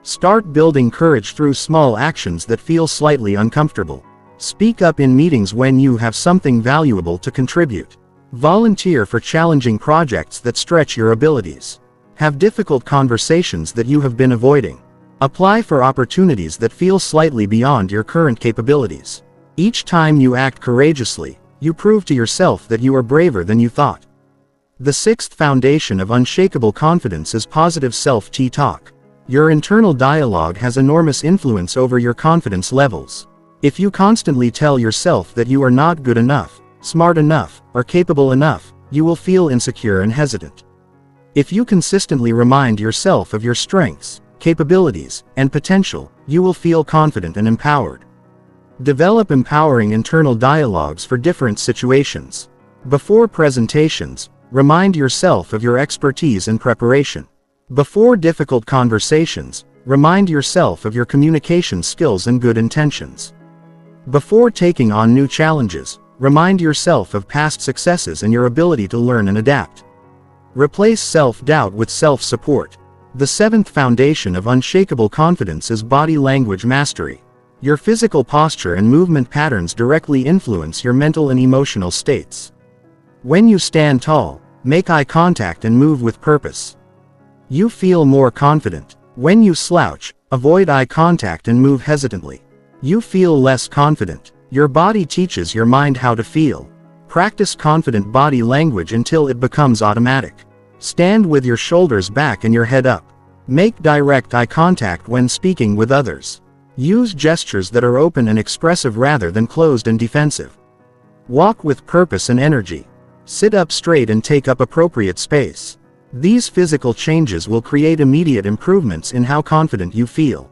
Start building courage through small actions that feel slightly uncomfortable. Speak up in meetings when you have something valuable to contribute. Volunteer for challenging projects that stretch your abilities. Have difficult conversations that you have been avoiding. Apply for opportunities that feel slightly beyond your current capabilities. Each time you act courageously, you prove to yourself that you are braver than you thought. The sixth foundation of unshakable confidence is positive self-talk. Your internal dialogue has enormous influence over your confidence levels. If you constantly tell yourself that you are not good enough, smart enough, or capable enough, you will feel insecure and hesitant. If you consistently remind yourself of your strengths, capabilities, and potential, you will feel confident and empowered. Develop empowering internal dialogues for different situations. Before presentations, remind yourself of your expertise and preparation. Before difficult conversations, remind yourself of your communication skills and good intentions. Before taking on new challenges, remind yourself of past successes and your ability to learn and adapt. Replace self-doubt with self-support. The seventh foundation of unshakable confidence is body language mastery. Your physical posture and movement patterns directly influence your mental and emotional states. When you stand tall, make eye contact and move with purpose, you feel more confident. When you slouch, avoid eye contact and move hesitantly, you feel less confident. Your body teaches your mind how to feel. Practice confident body language until it becomes automatic. Stand with your shoulders back and your head up. Make direct eye contact when speaking with others. Use gestures that are open and expressive rather than closed and defensive. Walk with purpose and energy. Sit up straight and take up appropriate space. These physical changes will create immediate improvements in how confident you feel.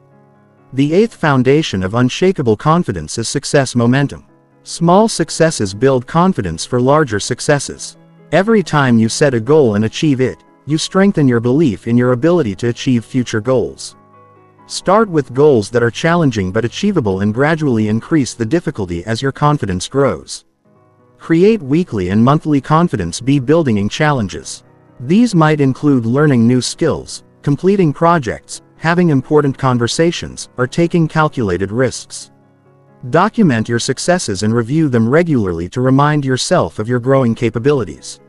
The eighth foundation of unshakable confidence is success momentum. Small successes build confidence for larger successes. Every time you set a goal and achieve it, you strengthen your belief in your ability to achieve future goals. Start with goals that are challenging but achievable and gradually increase the difficulty as your confidence grows. Create weekly and monthly confidence building challenges. These might include learning new skills, completing projects, having important conversations, or taking calculated risks. Document your successes and review them regularly to remind yourself of your growing capabilities.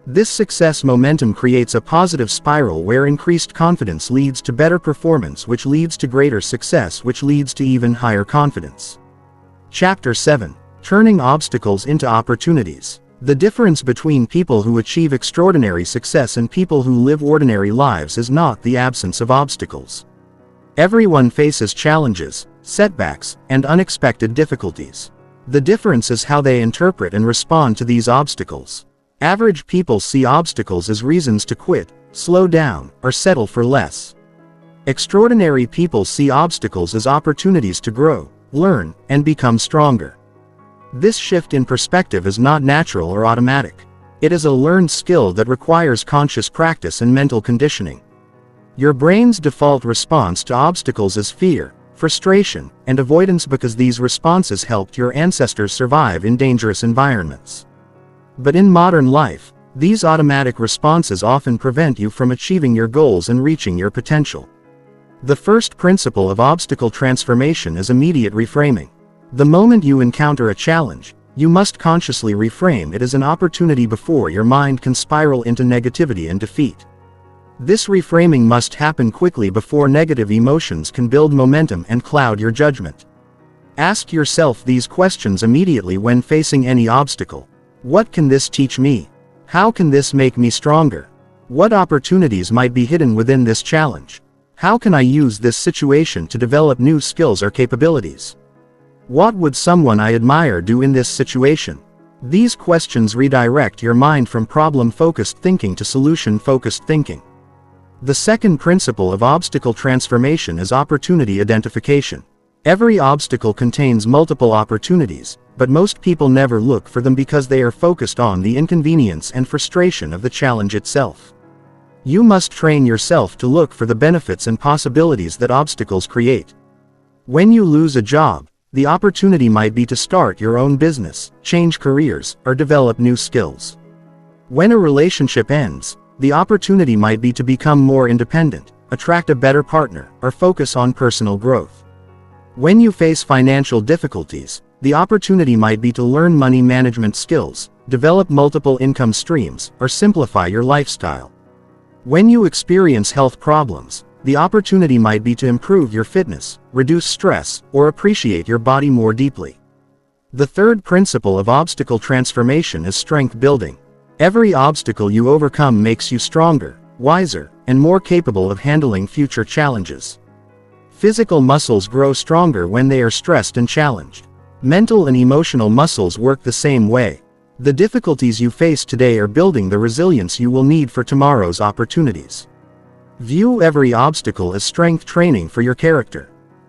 This success momentum creates a positive spiral where increased confidence leads to better performance, which leads to greater success, which leads to even higher confidence. Chapter 7. Turning obstacles into opportunities. The difference between people who achieve extraordinary success and people who live ordinary lives is not the absence of obstacles. Everyone faces challenges, setbacks, and unexpected difficulties. The difference is how they interpret and respond to these obstacles. Average people see obstacles as reasons to quit, slow down, or settle for less. Extraordinary people see obstacles as opportunities to grow, learn, and become stronger. This shift in perspective is not natural or automatic. It is a learned skill that requires conscious practice and mental conditioning. Your brain's default response to obstacles is fear, frustration, and avoidance because these responses helped your ancestors survive in dangerous environments. But in modern life, these automatic responses often prevent you from achieving your goals and reaching your potential. The first principle of obstacle transformation is immediate reframing. The moment you encounter a challenge, you must consciously reframe it as an opportunity before your mind can spiral into negativity and defeat. This reframing must happen quickly before negative emotions can build momentum and cloud your judgment. Ask yourself these questions immediately when facing any obstacle. What can this teach me? How can this make me stronger? What opportunities might be hidden within this challenge? How can I use this situation to develop new skills or capabilities? What would someone I admire do in this situation? These questions redirect your mind from problem-focused thinking to solution-focused thinking. The second principle of obstacle transformation is opportunity identification. Every obstacle contains multiple opportunities, but most people never look for them because they are focused on the inconvenience and frustration of the challenge itself. You must train yourself to look for the benefits and possibilities that obstacles create. When you lose a job, the opportunity might be to start your own business, change careers, or develop new skills. When a relationship ends, the opportunity might be to become more independent, attract a better partner, or focus on personal growth. When you face financial difficulties, the opportunity might be to learn money management skills, develop multiple income streams, or simplify your lifestyle. When you experience health problems, the opportunity might be to improve your fitness, reduce stress, or appreciate your body more deeply. The third principle of obstacle transformation is strength building. Every obstacle you overcome makes you stronger, wiser, and more capable of handling future challenges. Physical muscles grow stronger when they are stressed and challenged. Mental and emotional muscles work the same way. The difficulties you face today are building the resilience you will need for tomorrow's opportunities. View every obstacle as strength training for your character.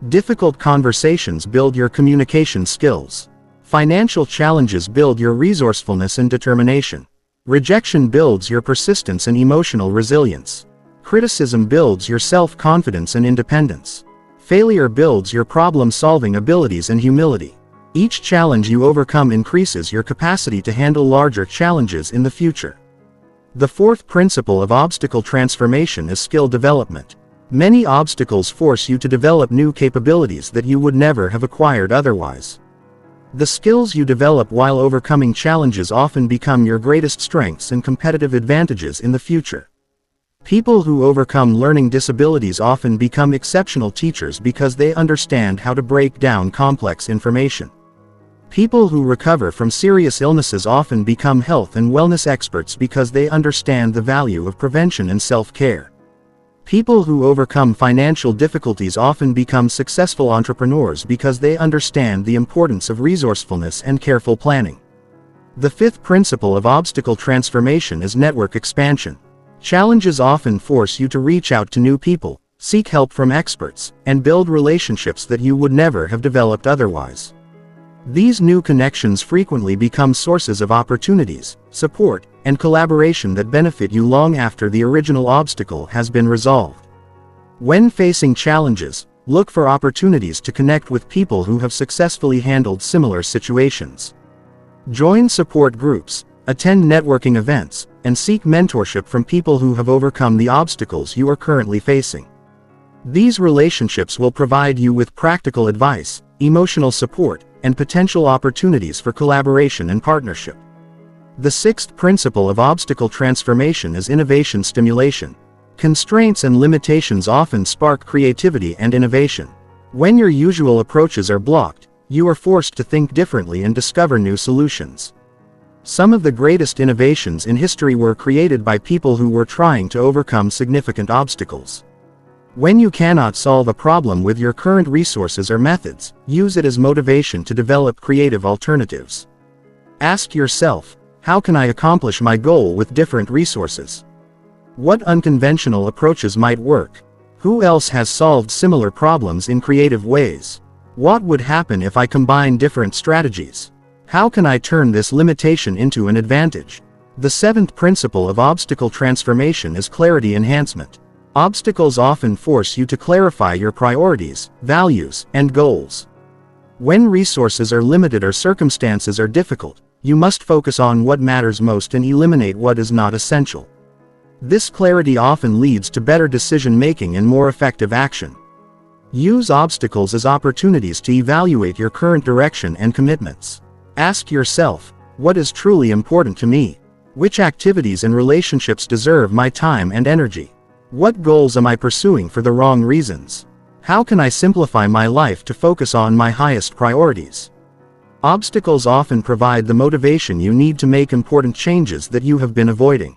Difficult conversations build your communication skills. Financial challenges build your resourcefulness and determination. Rejection builds your persistence and emotional resilience. Criticism builds your self-confidence and independence. Failure builds your problem-solving abilities and humility. Each challenge you overcome increases your capacity to handle larger challenges in the future. The fourth principle of obstacle transformation is skill development. Many obstacles force you to develop new capabilities that you would never have acquired otherwise. The skills you develop while overcoming challenges often become your greatest strengths and competitive advantages in the future. People who overcome learning disabilities often become exceptional teachers because they understand how to break down complex information. People who recover from serious illnesses often become health and wellness experts because they understand the value of prevention and self-care. People who overcome financial difficulties often become successful entrepreneurs because they understand the importance of resourcefulness and careful planning. The fifth principle of obstacle transformation is network expansion. Challenges often force you to reach out to new people, seek help from experts, and build relationships that you would never have developed otherwise. These new connections frequently become sources of opportunities, support, and collaboration that benefit you long after the original obstacle has been resolved. When facing challenges, look for opportunities to connect with people who have successfully handled similar situations. Join support groups, attend networking events, and seek mentorship from people who have overcome the obstacles you are currently facing. These relationships will provide you with practical advice, emotional support, and potential opportunities for collaboration and partnership. The sixth principle of obstacle transformation is innovation stimulation. Constraints and limitations often spark creativity and innovation. When your usual approaches are blocked, you are forced to think differently and discover new solutions. Some of the greatest innovations in history were created by people who were trying to overcome significant obstacles. When you cannot solve a problem with your current resources or methods, use it as motivation to develop creative alternatives. Ask yourself, how can I accomplish my goal with different resources? What unconventional approaches might work? Who else has solved similar problems in creative ways? What would happen if I combine different strategies? How can I turn this limitation into an advantage? The seventh principle of obstacle transformation is clarity enhancement. Obstacles often force you to clarify your priorities, values, and goals. When resources are limited or circumstances are difficult, you must focus on what matters most and eliminate what is not essential. This clarity often leads to better decision-making and more effective action. Use obstacles as opportunities to evaluate your current direction and commitments. Ask yourself, what is truly important to me? Which activities and relationships deserve my time and energy? What goals am I pursuing for the wrong reasons? How can I simplify my life to focus on my highest priorities? Obstacles often provide the motivation you need to make important changes that you have been avoiding.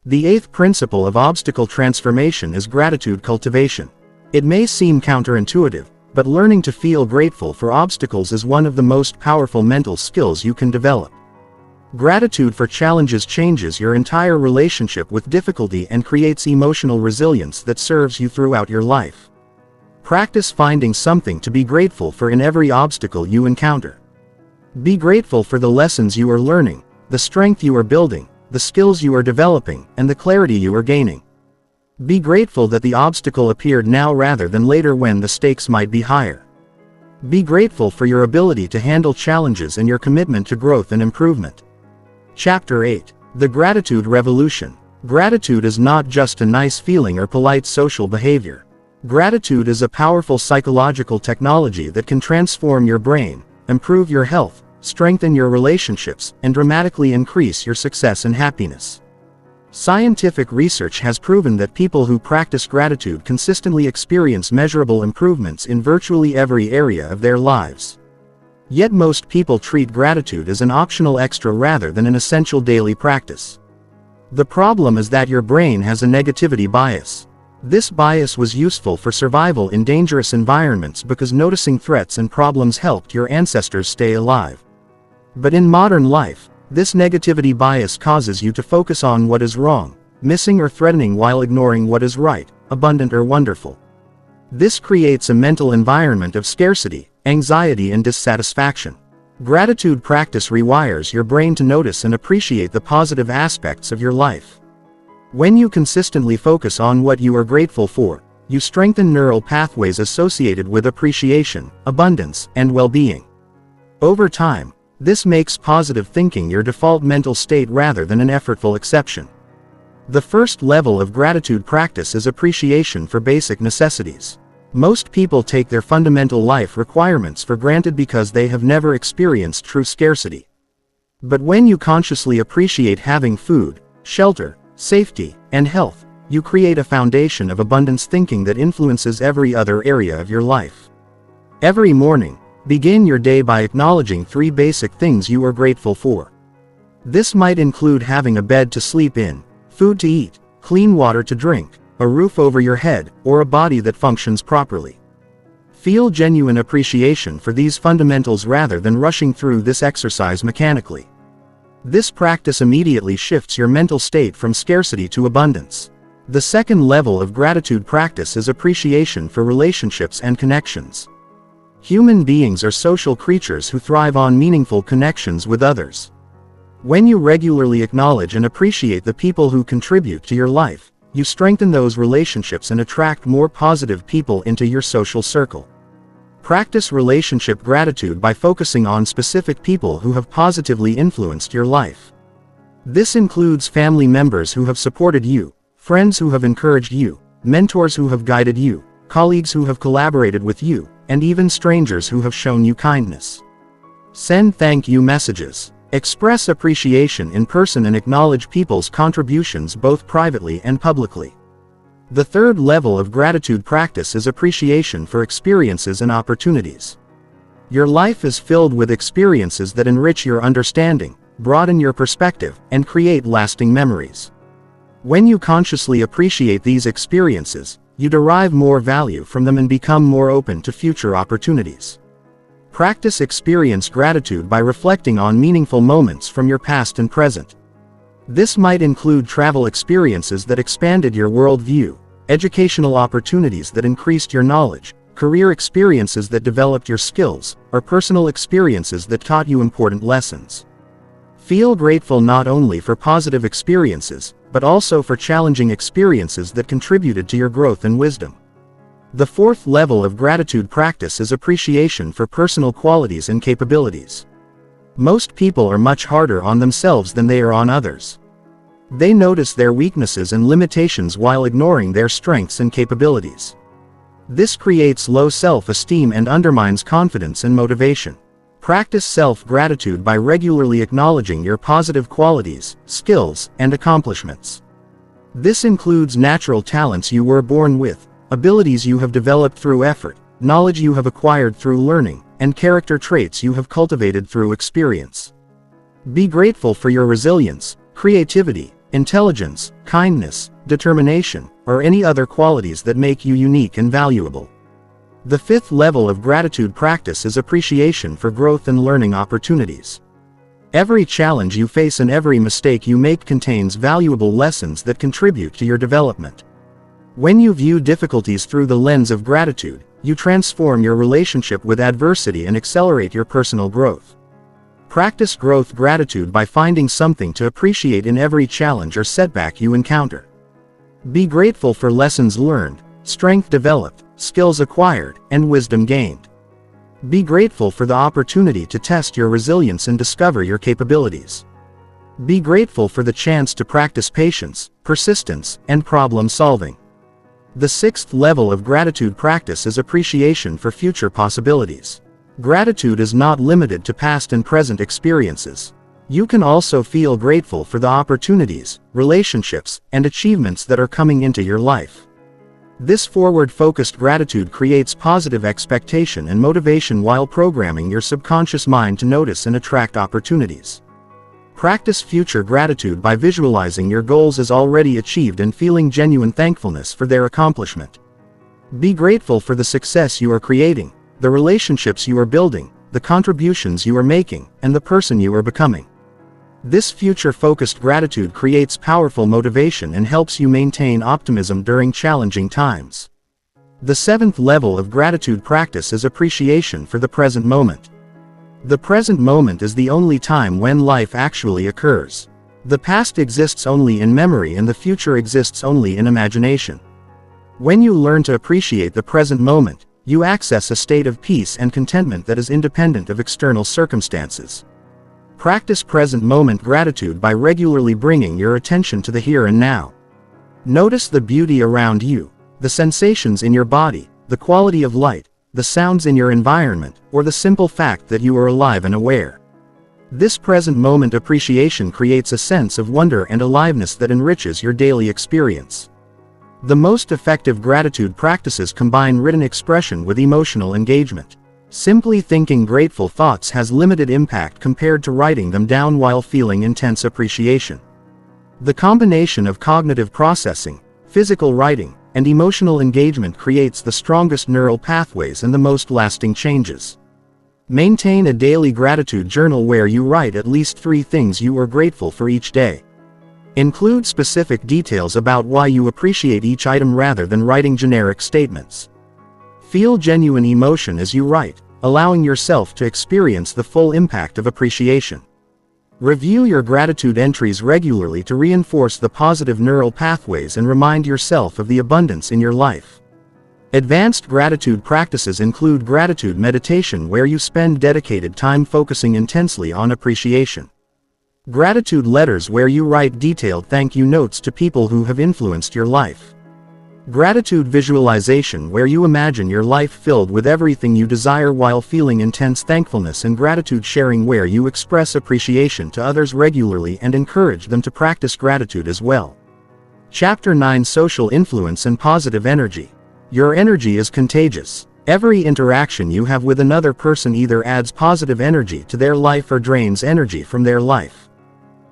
The eighth principle of obstacle transformation is gratitude cultivation. It may seem counterintuitive, but learning to feel grateful for obstacles is one of the most powerful mental skills you can develop. Gratitude for challenges changes your entire relationship with difficulty and creates emotional resilience that serves you throughout your life. Practice finding something to be grateful for in every obstacle you encounter. Be grateful for the lessons you are learning, the strength you are building, the skills you are developing, and the clarity you are gaining. Be grateful that the obstacle appeared now rather than later when the stakes might be higher. Be grateful for your ability to handle challenges and your commitment to growth and improvement. Chapter 8. The Gratitude Revolution. Gratitude is not just a nice feeling or polite social behavior. Gratitude is a powerful psychological technology that can transform your brain, improve your health, strengthen your relationships, and dramatically increase your success and happiness. Scientific research has proven that people who practice gratitude consistently experience measurable improvements in virtually every area of their lives. Yet most people treat gratitude as an optional extra rather than an essential daily practice. The problem is that your brain has a negativity bias. This bias was useful for survival in dangerous environments because noticing threats and problems helped your ancestors stay alive. But in modern life, this negativity bias causes you to focus on what is wrong, missing or threatening while ignoring what is right, abundant or wonderful. This creates a mental environment of scarcity, anxiety and dissatisfaction. Gratitude practice rewires your brain to notice and appreciate the positive aspects of your life. When you consistently focus on what you are grateful for, you strengthen neural pathways associated with appreciation, abundance, and well-being. Over time, this makes positive thinking your default mental state rather than an effortful exception. The first level of gratitude practice is appreciation for basic necessities. Most people take their fundamental life requirements for granted because they have never experienced true scarcity. But when you consciously appreciate having food, shelter, safety, and health, you create a foundation of abundance thinking that influences every other area of your life. Every morning, begin your day by acknowledging 3 basic things you are grateful for. This might include having a bed to sleep in, food to eat, clean water to drink, a roof over your head, or a body that functions properly. Feel genuine appreciation for these fundamentals rather than rushing through this exercise mechanically. This practice immediately shifts your mental state from scarcity to abundance. The second level of gratitude practice is appreciation for relationships and connections. Human beings are social creatures who thrive on meaningful connections with others. When you regularly acknowledge and appreciate the people who contribute to your life, you strengthen those relationships and attract more positive people into your social circle. Practice relationship gratitude by focusing on specific people who have positively influenced your life. This includes family members who have supported you, friends who have encouraged you, mentors who have guided you, colleagues who have collaborated with you, and even strangers who have shown you kindness. Send thank you messages. Express appreciation in person and acknowledge people's contributions both privately and publicly. The third level of gratitude practice is appreciation for experiences and opportunities. Your life is filled with experiences that enrich your understanding, broaden your perspective, and create lasting memories. When you consciously appreciate these experiences, you derive more value from them and become more open to future opportunities. Practice experience gratitude by reflecting on meaningful moments from your past and present. This might include travel experiences that expanded your worldview, educational opportunities that increased your knowledge, career experiences that developed your skills, or personal experiences that taught you important lessons. Feel grateful not only for positive experiences, but also for challenging experiences that contributed to your growth and wisdom. The fourth level of gratitude practice is appreciation for personal qualities and capabilities. Most people are much harder on themselves than they are on others. They notice their weaknesses and limitations while ignoring their strengths and capabilities. This creates low self-esteem and undermines confidence and motivation. Practice self-gratitude by regularly acknowledging your positive qualities, skills, and accomplishments. This includes natural talents you were born with, abilities you have developed through effort, knowledge you have acquired through learning, and character traits you have cultivated through experience. Be grateful for your resilience, creativity, intelligence, kindness, determination, or any other qualities that make you unique and valuable. The fifth level of gratitude practice is appreciation for growth and learning opportunities. Every challenge you face and every mistake you make contains valuable lessons that contribute to your development. When you view difficulties through the lens of gratitude, you transform your relationship with adversity and accelerate your personal growth. Practice growth gratitude by finding something to appreciate in every challenge or setback you encounter. Be grateful for lessons learned, strength developed, skills acquired, and wisdom gained. Be grateful for the opportunity to test your resilience and discover your capabilities. Be grateful for the chance to practice patience, persistence, and problem solving. The sixth level of gratitude practice is appreciation for future possibilities. Gratitude is not limited to past and present experiences. You can also feel grateful for the opportunities, relationships, and achievements that are coming into your life. This forward-focused gratitude creates positive expectation and motivation while programming your subconscious mind to notice and attract opportunities. Practice future gratitude by visualizing your goals as already achieved and feeling genuine thankfulness for their accomplishment. Be grateful for the success you are creating, the relationships you are building, the contributions you are making, and the person you are becoming. This future-focused gratitude creates powerful motivation and helps you maintain optimism during challenging times. The seventh level of gratitude practice is appreciation for the present moment. The present moment is the only time when life actually occurs. The past exists only in memory and the future exists only in imagination. When you learn to appreciate the present moment, you access a state of peace and contentment that is independent of external circumstances. Practice present moment gratitude by regularly bringing your attention to the here and now. Notice the beauty around you, the sensations in your body, the quality of light, the sounds in your environment, or the simple fact that you are alive and aware. This present moment appreciation creates a sense of wonder and aliveness that enriches your daily experience. The most effective gratitude practices combine written expression with emotional engagement. Simply thinking grateful thoughts has limited impact compared to writing them down while feeling intense appreciation. The combination of cognitive processing, physical writing, and emotional engagement creates the strongest neural pathways and the most lasting changes. Maintain a daily gratitude journal where you write at least 3 things you are grateful for each day. Include specific details about why you appreciate each item rather than writing generic statements. Feel genuine emotion as you write, allowing yourself to experience the full impact of appreciation. Review your gratitude entries regularly to reinforce the positive neural pathways and remind yourself of the abundance in your life. Advanced gratitude practices include gratitude meditation where you spend dedicated time focusing intensely on appreciation. Gratitude letters where you write detailed thank you notes to people who have influenced your life. Gratitude visualization where you imagine your life filled with everything you desire while feeling intense thankfulness, and gratitude sharing where you express appreciation to others regularly and encourage them to practice gratitude as well. Chapter 9: Social Influence and Positive Energy. Your energy is contagious. Every interaction you have with another person either adds positive energy to their life or drains energy from their life.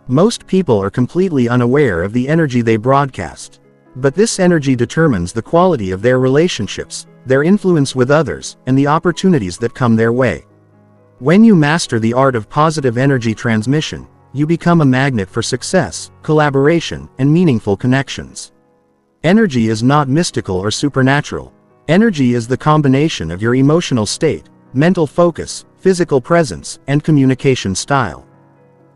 Most people are completely unaware of the energy they broadcast. But this energy determines the quality of their relationships, their influence with others, and the opportunities that come their way. When you master the art of positive energy transmission, you become a magnet for success, collaboration, and meaningful connections. Energy is not mystical or supernatural. Energy is the combination of your emotional state, mental focus, physical presence, and communication style.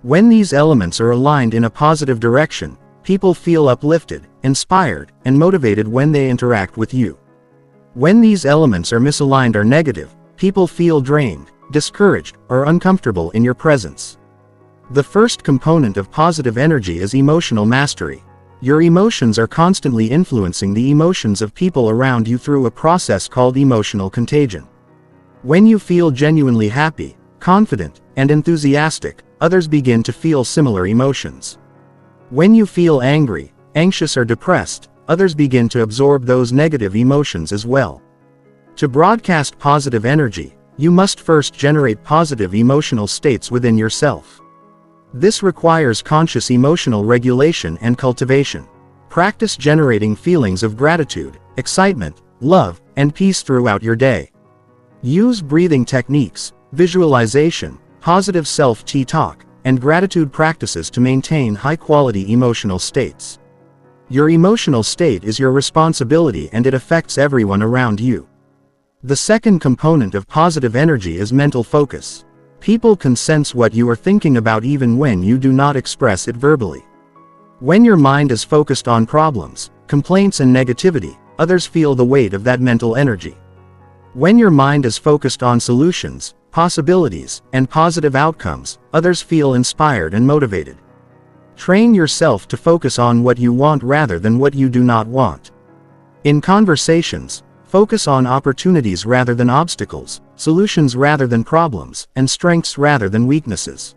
When these elements are aligned in a positive direction, people feel uplifted, inspired, and motivated when they interact with you. When these elements are misaligned or negative, people feel drained, discouraged, or uncomfortable in your presence. The first component of positive energy is emotional mastery. Your emotions are constantly influencing the emotions of people around you through a process called emotional contagion. When you feel genuinely happy, confident, and enthusiastic, others begin to feel similar emotions. When you feel angry, anxious, or depressed, others begin to absorb those negative emotions as well. To broadcast positive energy, you must first generate positive emotional states within yourself. This requires conscious emotional regulation and cultivation. Practice generating feelings of gratitude, excitement, love, and peace throughout your day. Use breathing techniques, visualization, positive self-talk, and gratitude practices to maintain high-quality emotional states. Your emotional state is your responsibility and it affects everyone around you. The second component of positive energy is mental focus. People can sense what you are thinking about even when you do not express it verbally. When your mind is focused on problems, complaints, and negativity, others feel the weight of that mental energy. When your mind is focused on solutions, possibilities, and positive outcomes, others feel inspired and motivated. Train yourself to focus on what you want rather than what you do not want. In conversations, focus on opportunities rather than obstacles, solutions rather than problems, and strengths rather than weaknesses.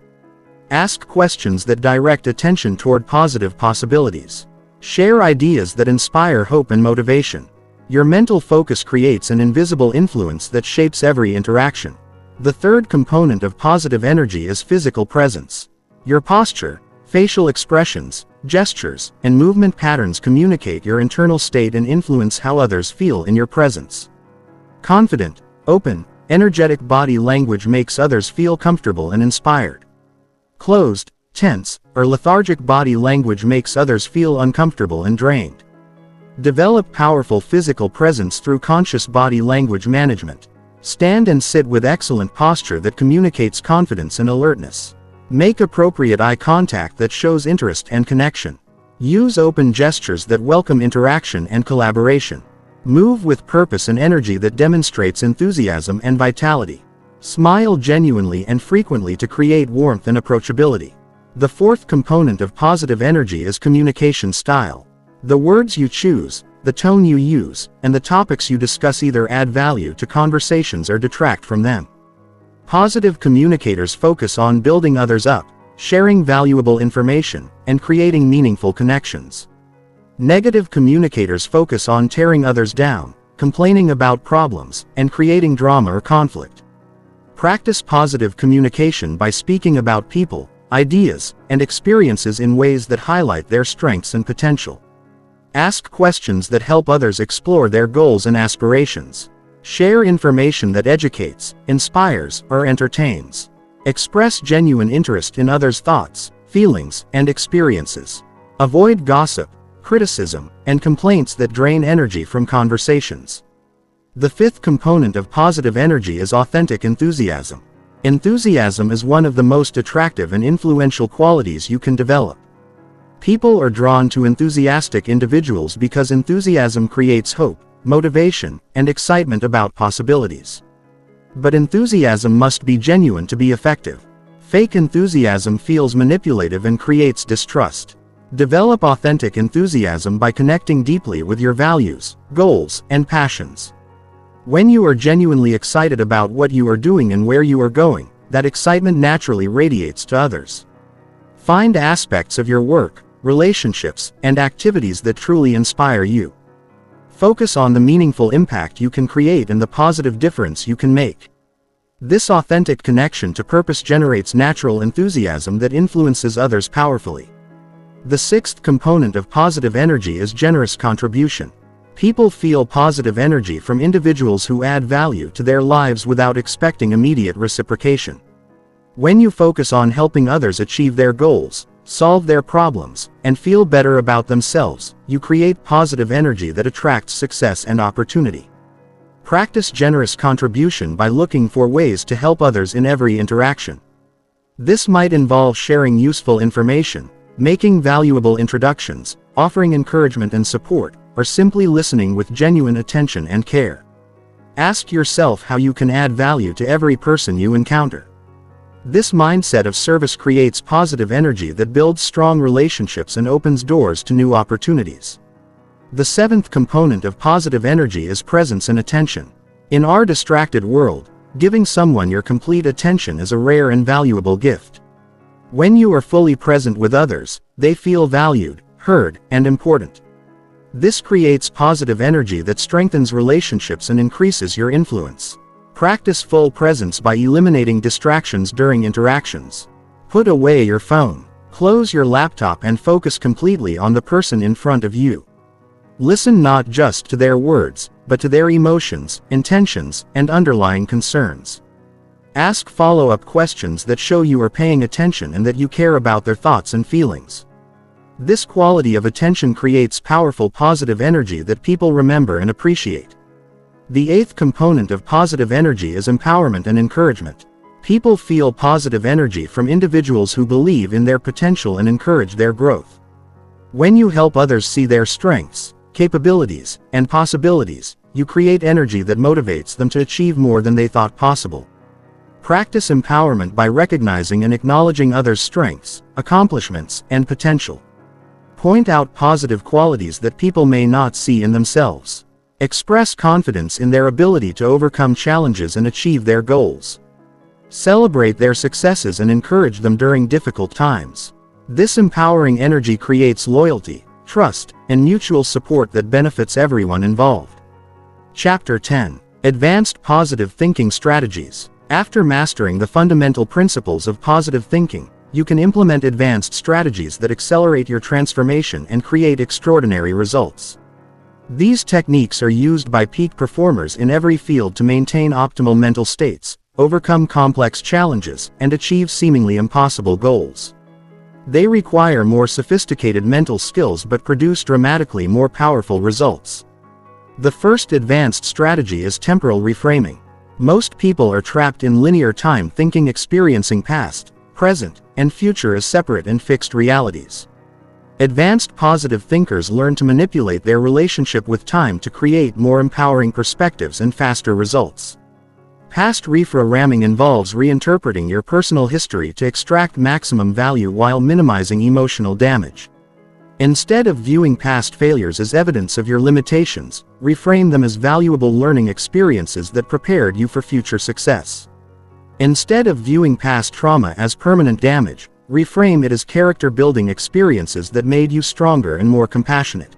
Ask questions that direct attention toward positive possibilities. Share ideas that inspire hope and motivation. Your mental focus creates an invisible influence that shapes every interaction. The third component of positive energy is physical presence. Your posture, facial expressions, gestures, and movement patterns communicate your internal state and influence how others feel in your presence. Confident, open, energetic body language makes others feel comfortable and inspired. Closed, tense, or lethargic body language makes others feel uncomfortable and drained. Develop powerful physical presence through conscious body language management. Stand and sit with excellent posture that communicates confidence and alertness. Make appropriate eye contact that shows interest and connection. Use open gestures that welcome interaction and collaboration. Move with purpose and energy that demonstrates enthusiasm and vitality. Smile genuinely and frequently to create warmth and approachability. The fourth component of positive energy is communication style. The words you choose, the tone you use, and the topics you discuss either add value to conversations or detract from them. Positive communicators focus on building others up, sharing valuable information, and creating meaningful connections. Negative communicators focus on tearing others down, complaining about problems, and creating drama or conflict. Practice positive communication by speaking about people, ideas, and experiences in ways that highlight their strengths and potential. Ask questions that help others explore their goals and aspirations. Share information that educates, inspires, or entertains. Express genuine interest in others' thoughts, feelings, and experiences. Avoid gossip, criticism, and complaints that drain energy from conversations. The fifth component of positive energy is authentic enthusiasm. Enthusiasm is one of the most attractive and influential qualities you can develop. People are drawn to enthusiastic individuals because enthusiasm creates hope, motivation, and excitement about possibilities. But enthusiasm must be genuine to be effective. Fake enthusiasm feels manipulative and creates distrust. Develop authentic enthusiasm by connecting deeply with your values, goals, and passions. When you are genuinely excited about what you are doing and where you are going, that excitement naturally radiates to others. Find aspects of your work, relationships, and activities that truly inspire you. Focus on the meaningful impact you can create and the positive difference you can make. This authentic connection to purpose generates natural enthusiasm that influences others powerfully. The sixth component of positive energy is generous contribution. People feel positive energy from individuals who add value to their lives without expecting immediate reciprocation. When you focus on helping others achieve their goals, solve their problems, and feel better about themselves, you create positive energy that attracts success and opportunity. Practice generous contribution by looking for ways to help others in every interaction. This might involve sharing useful information, making valuable introductions, offering encouragement and support, or simply listening with genuine attention and care. Ask yourself how you can add value to every person you encounter. This mindset of service creates positive energy that builds strong relationships and opens doors to new opportunities. The seventh component of positive energy is presence and attention. In our distracted world, giving someone your complete attention is a rare and valuable gift. When you are fully present with others, they feel valued, heard, and important. This creates positive energy that strengthens relationships and increases your influence. Practice full presence by eliminating distractions during interactions. Put away your phone, close your laptop, and focus completely on the person in front of you. Listen not just to their words, but to their emotions, intentions, and underlying concerns. Ask follow-up questions that show you are paying attention and that you care about their thoughts and feelings. This quality of attention creates powerful positive energy that people remember and appreciate. The eighth component of positive energy is empowerment and encouragement. People feel positive energy from individuals who believe in their potential and encourage their growth. When you help others see their strengths, capabilities, and possibilities, you create energy that motivates them to achieve more than they thought possible. Practice empowerment by recognizing and acknowledging others' strengths, accomplishments, and potential. Point out positive qualities that people may not see in themselves. Express confidence in their ability to overcome challenges and achieve their goals. Celebrate their successes and encourage them during difficult times. This empowering energy creates loyalty, trust, and mutual support that benefits everyone involved. Chapter 10. Advanced Positive Thinking Strategies. After mastering the fundamental principles of positive thinking, you can implement advanced strategies that accelerate your transformation and create extraordinary results. These techniques are used by peak performers in every field to maintain optimal mental states, overcome complex challenges, and achieve seemingly impossible goals. They require more sophisticated mental skills but produce dramatically more powerful results. The first advanced strategy is temporal reframing. Most people are trapped in linear time thinking, experiencing past, present, and future as separate and fixed realities. Advanced positive thinkers learn to manipulate their relationship with time to create more empowering perspectives and faster results. Past reframming involves reinterpreting your personal history to extract maximum value while minimizing emotional damage. Instead of viewing past failures as evidence of your limitations, reframe them as valuable learning experiences that prepared you for future success. Instead of viewing past trauma as permanent damage, reframe it as character-building experiences that made you stronger and more compassionate.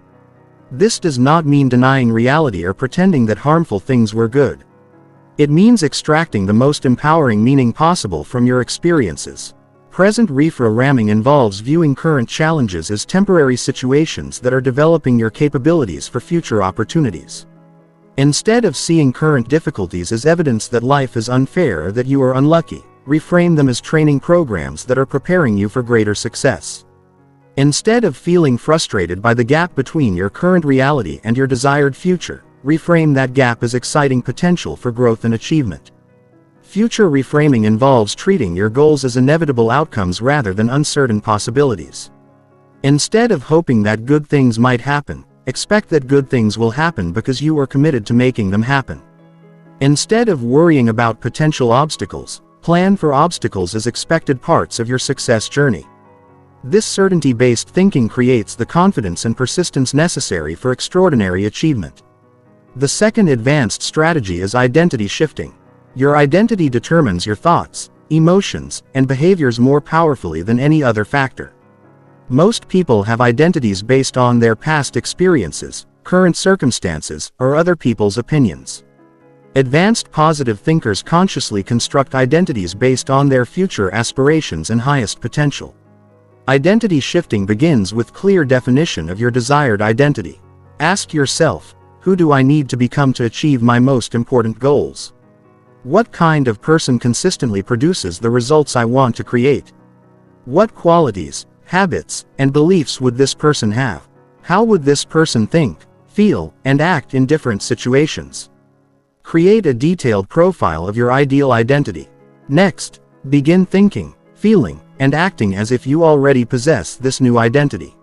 This does not mean denying reality or pretending that harmful things were good. It means extracting the most empowering meaning possible from your experiences. Present reframming involves viewing current challenges as temporary situations that are developing your capabilities for future opportunities. Instead of seeing current difficulties as evidence that life is unfair or that you are unlucky, reframe them as training programs that are preparing you for greater success. Instead of feeling frustrated by the gap between your current reality and your desired future, reframe that gap as exciting potential for growth and achievement. Future reframing involves treating your goals as inevitable outcomes rather than uncertain possibilities. Instead of hoping that good things might happen, expect that good things will happen because you are committed to making them happen. Instead of worrying about potential obstacles, plan for obstacles as expected parts of your success journey. This certainty-based thinking creates the confidence and persistence necessary for extraordinary achievement. The second advanced strategy is identity shifting. Your identity determines your thoughts, emotions, and behaviors more powerfully than any other factor. Most people have identities based on their past experiences, current circumstances, or other people's opinions. Advanced positive thinkers consciously construct identities based on their future aspirations and highest potential. Identity shifting begins with clear definition of your desired identity. Ask yourself, who do I need to become to achieve my most important goals? What kind of person consistently produces the results I want to create? What qualities, habits, and beliefs would this person have? How would this person think, feel, and act in different situations? Create a detailed profile of your ideal identity. Next, begin thinking, feeling, and acting as if you already possess this new identity.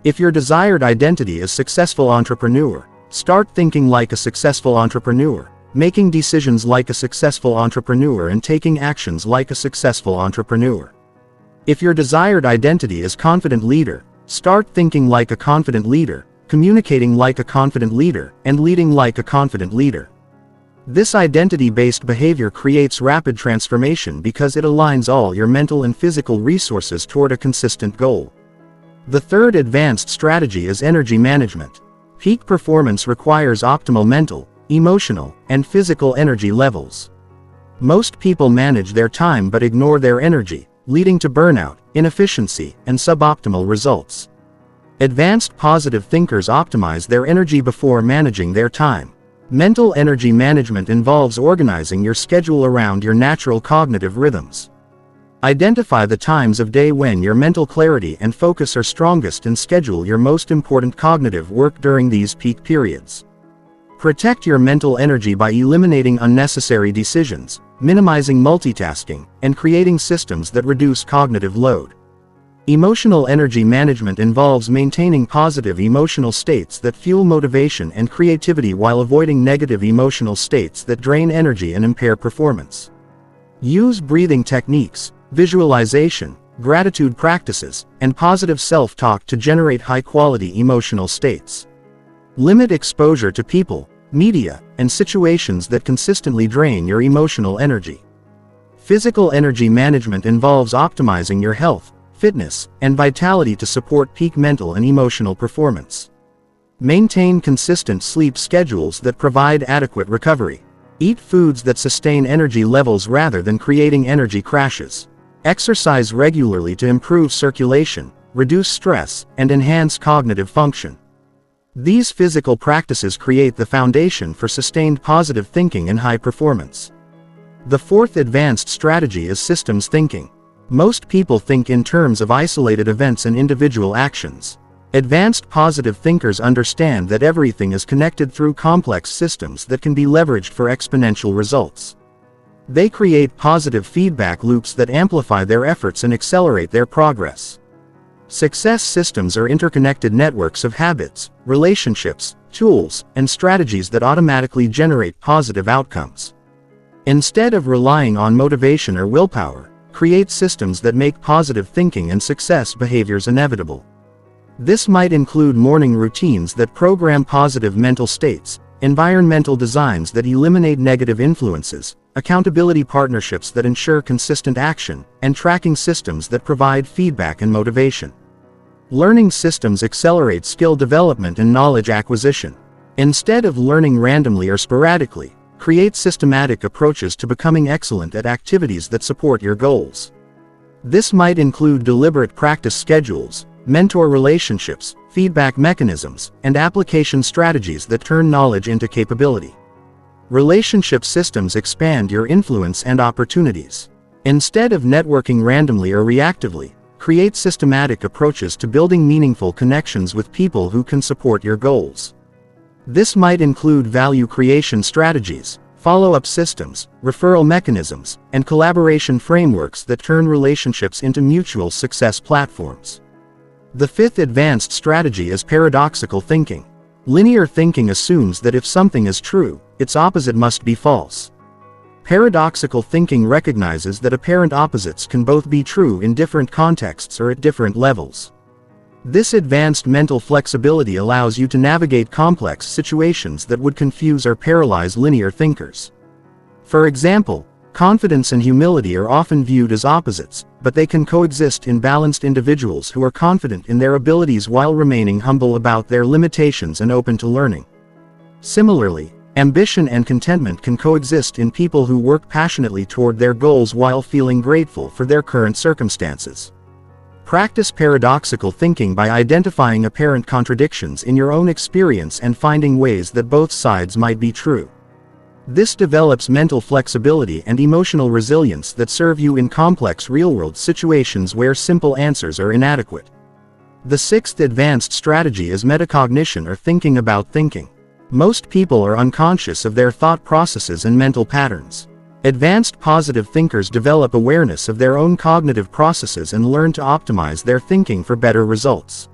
If your desired identity is successful entrepreneur, start thinking like a successful entrepreneur, making decisions like a successful entrepreneur, and taking actions like a successful entrepreneur. If your desired identity is confident leader, start thinking like a confident leader, communicating like a confident leader, and leading like a confident leader. This identity-based behavior creates rapid transformation because it aligns all your mental and physical resources toward a consistent goal. The third advanced strategy is energy management. Peak performance requires optimal mental, emotional, and physical energy levels. Most people manage their time but ignore their energy, leading to burnout, inefficiency, and suboptimal results. Advanced positive thinkers optimize their energy before managing their time. Mental energy management involves organizing your schedule around your natural cognitive rhythms. Identify the times of day when your mental clarity and focus are strongest and schedule your most important cognitive work during these peak periods. Protect your mental energy by eliminating unnecessary decisions, minimizing multitasking, and creating systems that reduce cognitive load. Emotional energy management involves maintaining positive emotional states that fuel motivation and creativity while avoiding negative emotional states that drain energy and impair performance. Use breathing techniques, visualization, gratitude practices, and positive self-talk to generate high-quality emotional states. Limit exposure to people, media, and situations that consistently drain your emotional energy. Physical energy management involves optimizing your health, fitness, and vitality to support peak mental and emotional performance. Maintain consistent sleep schedules that provide adequate recovery. Eat foods that sustain energy levels rather than creating energy crashes. Exercise regularly to improve circulation, reduce stress, and enhance cognitive function. These physical practices create the foundation for sustained positive thinking and high performance. The fourth advanced strategy is systems thinking. Most people think in terms of isolated events and individual actions. Advanced positive thinkers understand that everything is connected through complex systems that can be leveraged for exponential results. They create positive feedback loops that amplify their efforts and accelerate their progress. Success systems are interconnected networks of habits, relationships, tools, and strategies that automatically generate positive outcomes. Instead of relying on motivation or willpower, create systems that make positive thinking and success behaviors inevitable. This might include morning routines that program positive mental states, environmental designs that eliminate negative influences, accountability partnerships that ensure consistent action, and tracking systems that provide feedback and motivation. Learning systems accelerate skill development and knowledge acquisition. Instead of learning randomly or sporadically, create systematic approaches to becoming excellent at activities that support your goals. This might include deliberate practice schedules, mentor relationships, feedback mechanisms, and application strategies that turn knowledge into capability. Relationship systems expand your influence and opportunities. Instead of networking randomly or reactively, create systematic approaches to building meaningful connections with people who can support your goals. This might include value creation strategies, follow-up systems, referral mechanisms, and collaboration frameworks that turn relationships into mutual success platforms. The fifth advanced strategy is paradoxical thinking. Linear thinking assumes that if something is true, its opposite must be false. Paradoxical thinking recognizes that apparent opposites can both be true in different contexts or at different levels. This advanced mental flexibility allows you to navigate complex situations that would confuse or paralyze linear thinkers. For example, confidence and humility are often viewed as opposites, but they can coexist in balanced individuals who are confident in their abilities while remaining humble about their limitations and open to learning. Similarly, ambition and contentment can coexist in people who work passionately toward their goals while feeling grateful for their current circumstances. Practice paradoxical thinking by identifying apparent contradictions in your own experience and finding ways that both sides might be true. This develops mental flexibility and emotional resilience that serve you in complex real-world situations where simple answers are inadequate. The sixth advanced strategy is metacognition, or thinking about thinking. Most people are unconscious of their thought processes and mental patterns. Advanced positive thinkers develop awareness of their own cognitive processes and learn to optimize their thinking for better results.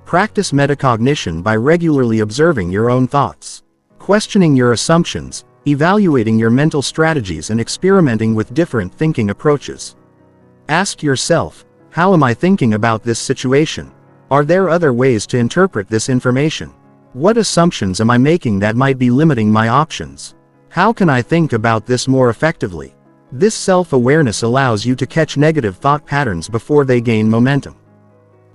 Practice metacognition by regularly observing your own thoughts, questioning your assumptions, evaluating your mental strategies, and experimenting with different thinking approaches. Ask yourself, how am I thinking about this situation? Are there other ways to interpret this information? What assumptions am I making that might be limiting my options? How can I think about this more effectively? This self-awareness allows you to catch negative thought patterns before they gain momentum.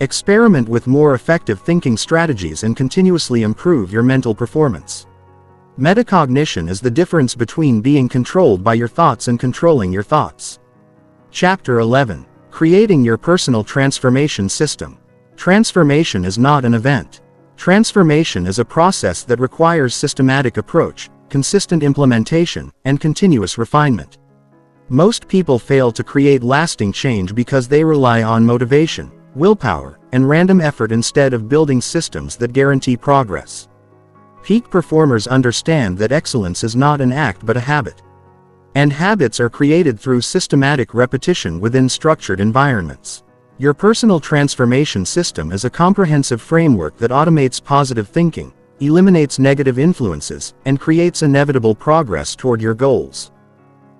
Experiment with more effective thinking strategies and continuously improve your mental performance. Metacognition is the difference between being controlled by your thoughts and controlling your thoughts. Chapter 11. Creating your personal transformation system. Transformation is not an event. Transformation is a process that requires systematic approach, consistent implementation, and continuous refinement. Most people fail to create lasting change because they rely on motivation, willpower, and random effort instead of building systems that guarantee progress. Peak performers understand that excellence is not an act but a habit. And habits are created through systematic repetition within structured environments. Your personal transformation system is a comprehensive framework that automates positive thinking, eliminates negative influences, and creates inevitable progress toward your goals.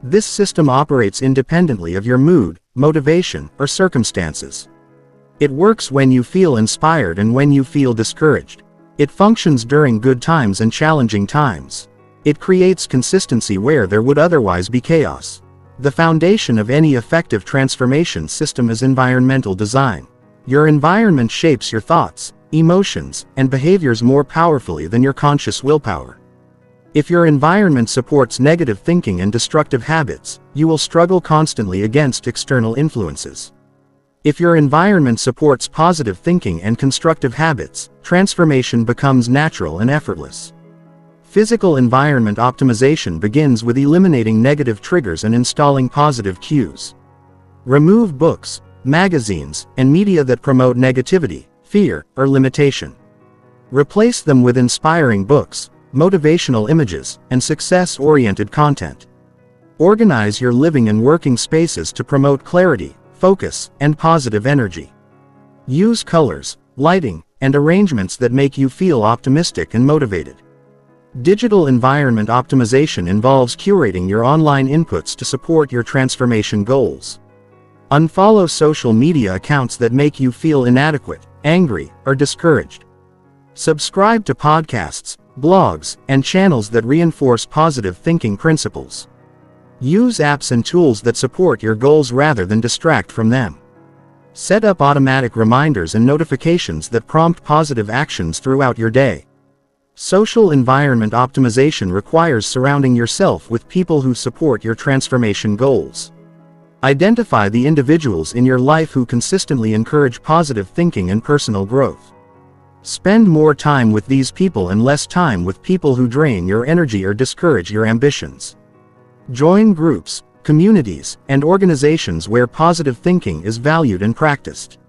This system operates independently of your mood, motivation, or circumstances. It works when you feel inspired and when you feel discouraged. It functions during good times and challenging times. It creates consistency where there would otherwise be chaos. The foundation of any effective transformation system is environmental design. Your environment shapes your thoughts, emotions, and behaviors more powerfully than your conscious willpower. If your environment supports negative thinking and destructive habits, you will struggle constantly against external influences. If your environment supports positive thinking and constructive habits, transformation becomes natural and effortless. Physical environment optimization begins with eliminating negative triggers and installing positive cues. Remove books, magazines, and media that promote negativity, fear, or limitation. Replace them with inspiring books, motivational images, and success-oriented content. Organize your living and working spaces to promote clarity, focus, and positive energy. Use colors, lighting, and arrangements that make you feel optimistic and motivated. Digital environment optimization involves curating your online inputs to support your transformation goals. Unfollow social media accounts that make you feel inadequate, angry, or discouraged. Subscribe to podcasts, blogs, and channels that reinforce positive thinking principles. Use apps and tools that support your goals rather than distract from them. Set up automatic reminders and notifications that prompt positive actions throughout your day. Social environment optimization requires surrounding yourself with people who support your transformation goals. Identify the individuals in your life who consistently encourage positive thinking and personal growth. Spend more time with these people and less time with people who drain your energy or discourage your ambitions. Join groups, communities, and organizations where positive thinking is valued and practiced.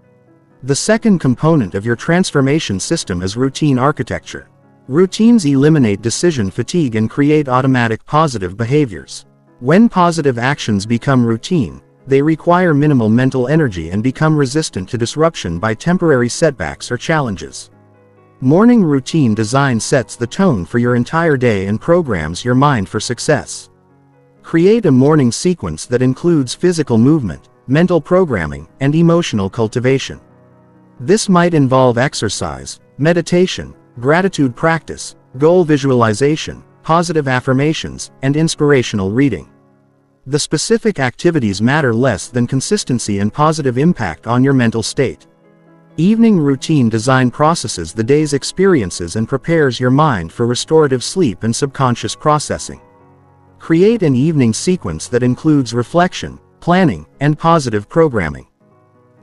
The second component of your transformation system is routine architecture. Routines eliminate decision fatigue and create automatic positive behaviors. When positive actions become routine, they require minimal mental energy and become resistant to disruption by temporary setbacks or challenges. Morning routine design sets the tone for your entire day and programs your mind for success. Create a morning sequence that includes physical movement, mental programming, and emotional cultivation. This might involve exercise, meditation, gratitude practice, goal visualization, positive affirmations, and inspirational reading. The specific activities matter less than consistency and positive impact on your mental state. Evening routine design processes the day's experiences and prepares your mind for restorative sleep and subconscious processing. Create an evening sequence that includes reflection, planning, and positive programming.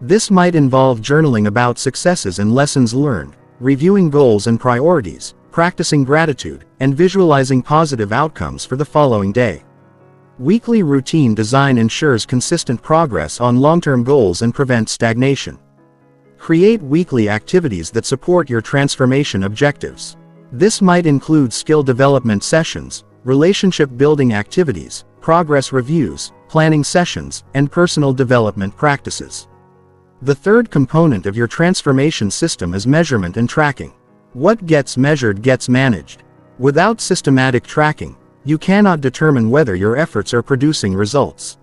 This might involve journaling about successes and lessons learned, reviewing goals and priorities, practicing gratitude, and visualizing positive outcomes for the following day. Weekly routine design ensures consistent progress on long-term goals and prevents stagnation. Create weekly activities that support your transformation objectives. This might include skill development sessions, relationship-building activities, progress reviews, planning sessions, and personal development practices. The third component of your transformation system is measurement and tracking. What gets measured gets managed. Without systematic tracking, you cannot determine whether your efforts are producing results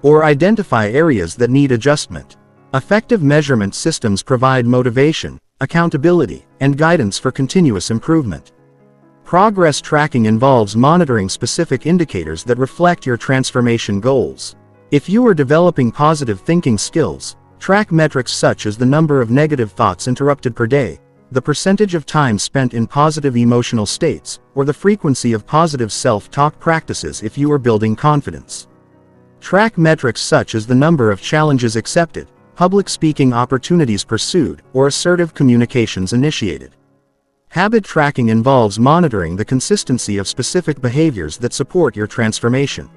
or identify areas that need adjustment. Effective measurement systems provide motivation, accountability, and guidance for continuous improvement. Progress tracking involves monitoring specific indicators that reflect your transformation goals. If you are developing positive thinking skills, track metrics such as the number of negative thoughts interrupted per day, the percentage of time spent in positive emotional states, or the frequency of positive self-talk practices if you are building confidence. Track metrics such as the number of challenges accepted, public speaking opportunities pursued, or assertive communications initiated. Habit tracking involves monitoring the consistency of specific behaviors that support your transformation.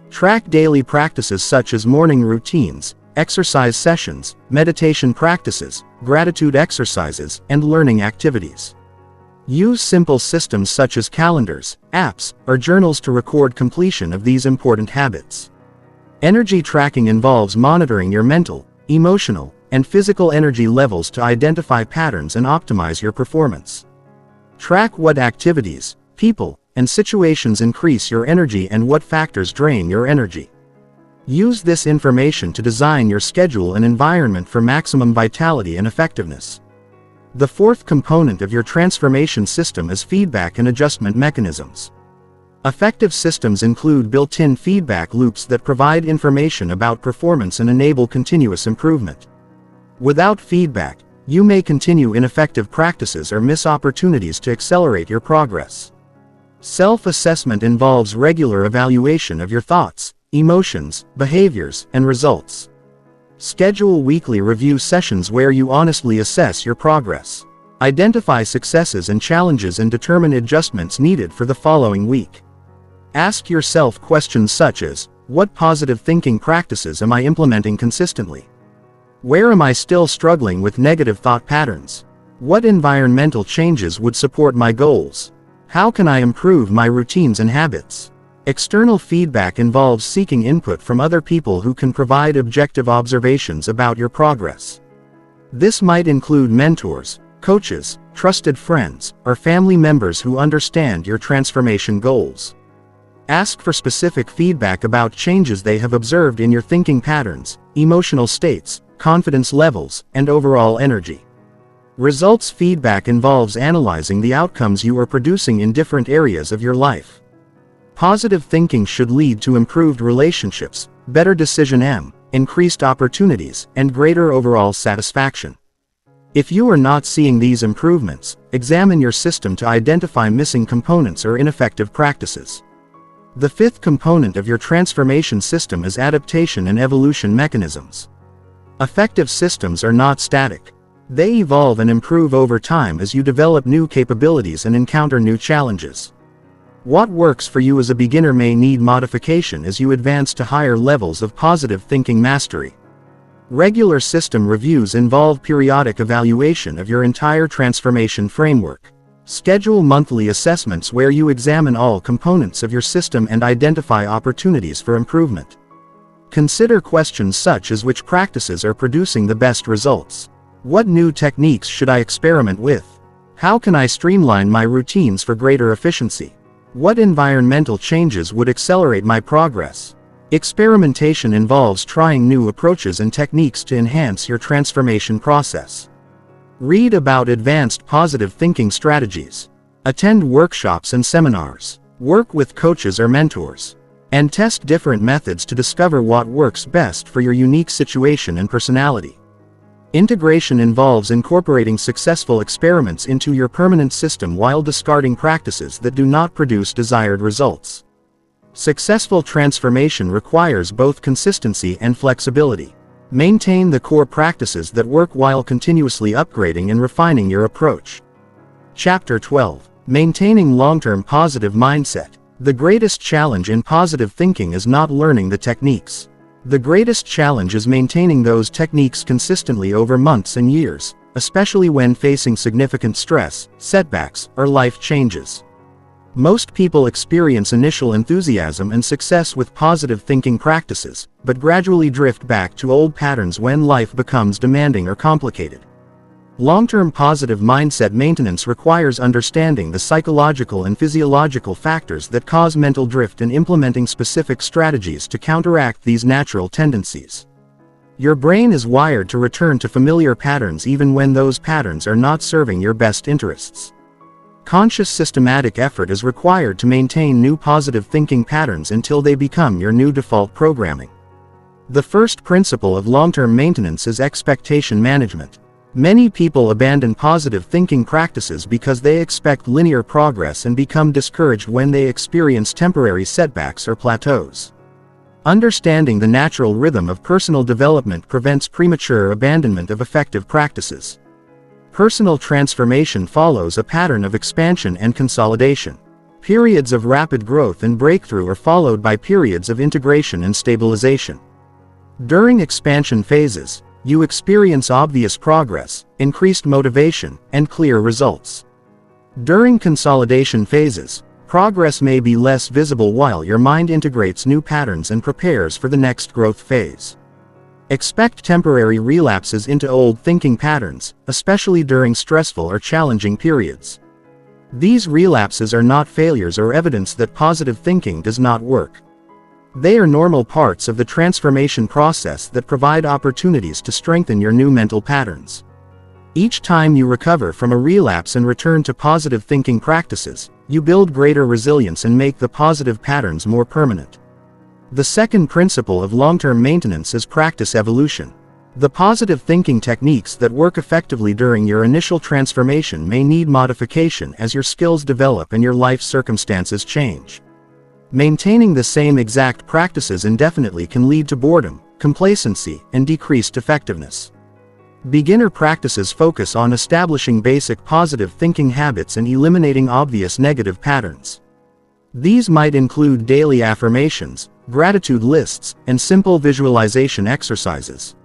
Track daily practices such as morning routines, exercise sessions, meditation practices, gratitude exercises, and learning activities. Use simple systems such as calendars, apps, or journals to record completion of these important habits. Energy tracking involves monitoring your mental, emotional, and physical energy levels to identify patterns and optimize your performance. Track what activities, people, and situations increase your energy and what factors drain your energy. Use this information to design your schedule and environment for maximum vitality and effectiveness. The fourth component of your transformation system is feedback and adjustment mechanisms. Effective systems include built-in feedback loops that provide information about performance and enable continuous improvement. Without feedback, you may continue ineffective practices or miss opportunities to accelerate your progress. Self-assessment involves regular evaluation of your thoughts, emotions, behaviors, and results. Schedule weekly review sessions where you honestly assess your progress. Identify successes and challenges and determine adjustments needed for the following week. Ask yourself questions such as, what positive thinking practices am I implementing consistently? Where am I still struggling with negative thought patterns? What environmental changes would support my goals? How can I improve my routines and habits? External feedback involves seeking input from other people who can provide objective observations about your progress. This might include mentors, coaches, trusted friends, or family members who understand your transformation goals. Ask for specific feedback about changes they have observed in your thinking patterns, emotional states, confidence levels, and overall energy. Results feedback involves analyzing the outcomes you are producing in different areas of your life. Positive thinking should lead to improved relationships, better decision increased opportunities, and greater overall satisfaction. If you are not seeing these improvements, examine your system to identify missing components or ineffective practices. The fifth component of your transformation system is adaptation and evolution mechanisms. Effective systems are not static. They evolve and improve over time as you develop new capabilities and encounter new challenges. What works for you as a beginner may need modification as you advance to higher levels of positive thinking mastery. Regular system reviews involve periodic evaluation of your entire transformation framework. Schedule monthly assessments where you examine all components of your system and identify opportunities for improvement. Consider questions such as which practices are producing the best results. What new techniques should I experiment with? How can I streamline my routines for greater efficiency? What environmental changes would accelerate my progress? Experimentation involves trying new approaches and techniques to enhance your transformation process. Read about advanced positive thinking strategies. Attend workshops and seminars. Work with coaches or mentors. And test different methods to discover what works best for your unique situation and personality. Integration involves incorporating successful experiments into your permanent system while discarding practices that do not produce desired results. Successful transformation requires both consistency and flexibility. Maintain the core practices that work while continuously upgrading and refining your approach. Chapter 12. Maintaining long-term positive mindset. The greatest challenge in positive thinking is not learning the techniques. The greatest challenge is maintaining those techniques consistently over months and years, especially when facing significant stress, setbacks, or life changes. Most people experience initial enthusiasm and success with positive thinking practices, but gradually drift back to old patterns when life becomes demanding or complicated. Long-term positive mindset maintenance requires understanding the psychological and physiological factors that cause mental drift and implementing specific strategies to counteract these natural tendencies. Your brain is wired to return to familiar patterns even when those patterns are not serving your best interests. Conscious systematic effort is required to maintain new positive thinking patterns until they become your new default programming. The first principle of long-term maintenance is expectation management. Many people abandon positive thinking practices because they expect linear progress and become discouraged when they experience temporary setbacks or plateaus. Understanding the natural rhythm of personal development prevents premature abandonment of effective practices. Personal transformation follows a pattern of expansion and consolidation. Periods of rapid growth and breakthrough are followed by periods of integration and stabilization. During expansion phases, you experience obvious progress, increased motivation, and clear results. During consolidation phases, progress may be less visible while your mind integrates new patterns and prepares for the next growth phase. Expect temporary relapses into old thinking patterns, especially during stressful or challenging periods. These relapses are not failures or evidence that positive thinking does not work. They are normal parts of the transformation process that provide opportunities to strengthen your new mental patterns. Each time you recover from a relapse and return to positive thinking practices, you build greater resilience and make the positive patterns more permanent. The second principle of long-term maintenance is practice evolution. The positive thinking techniques that work effectively during your initial transformation may need modification as your skills develop and your life circumstances change. Maintaining the same exact practices indefinitely can lead to boredom, complacency, and decreased effectiveness. Beginner practices focus on establishing basic positive thinking habits and eliminating obvious negative patterns. These might include daily affirmations, gratitude lists, and simple visualization exercises.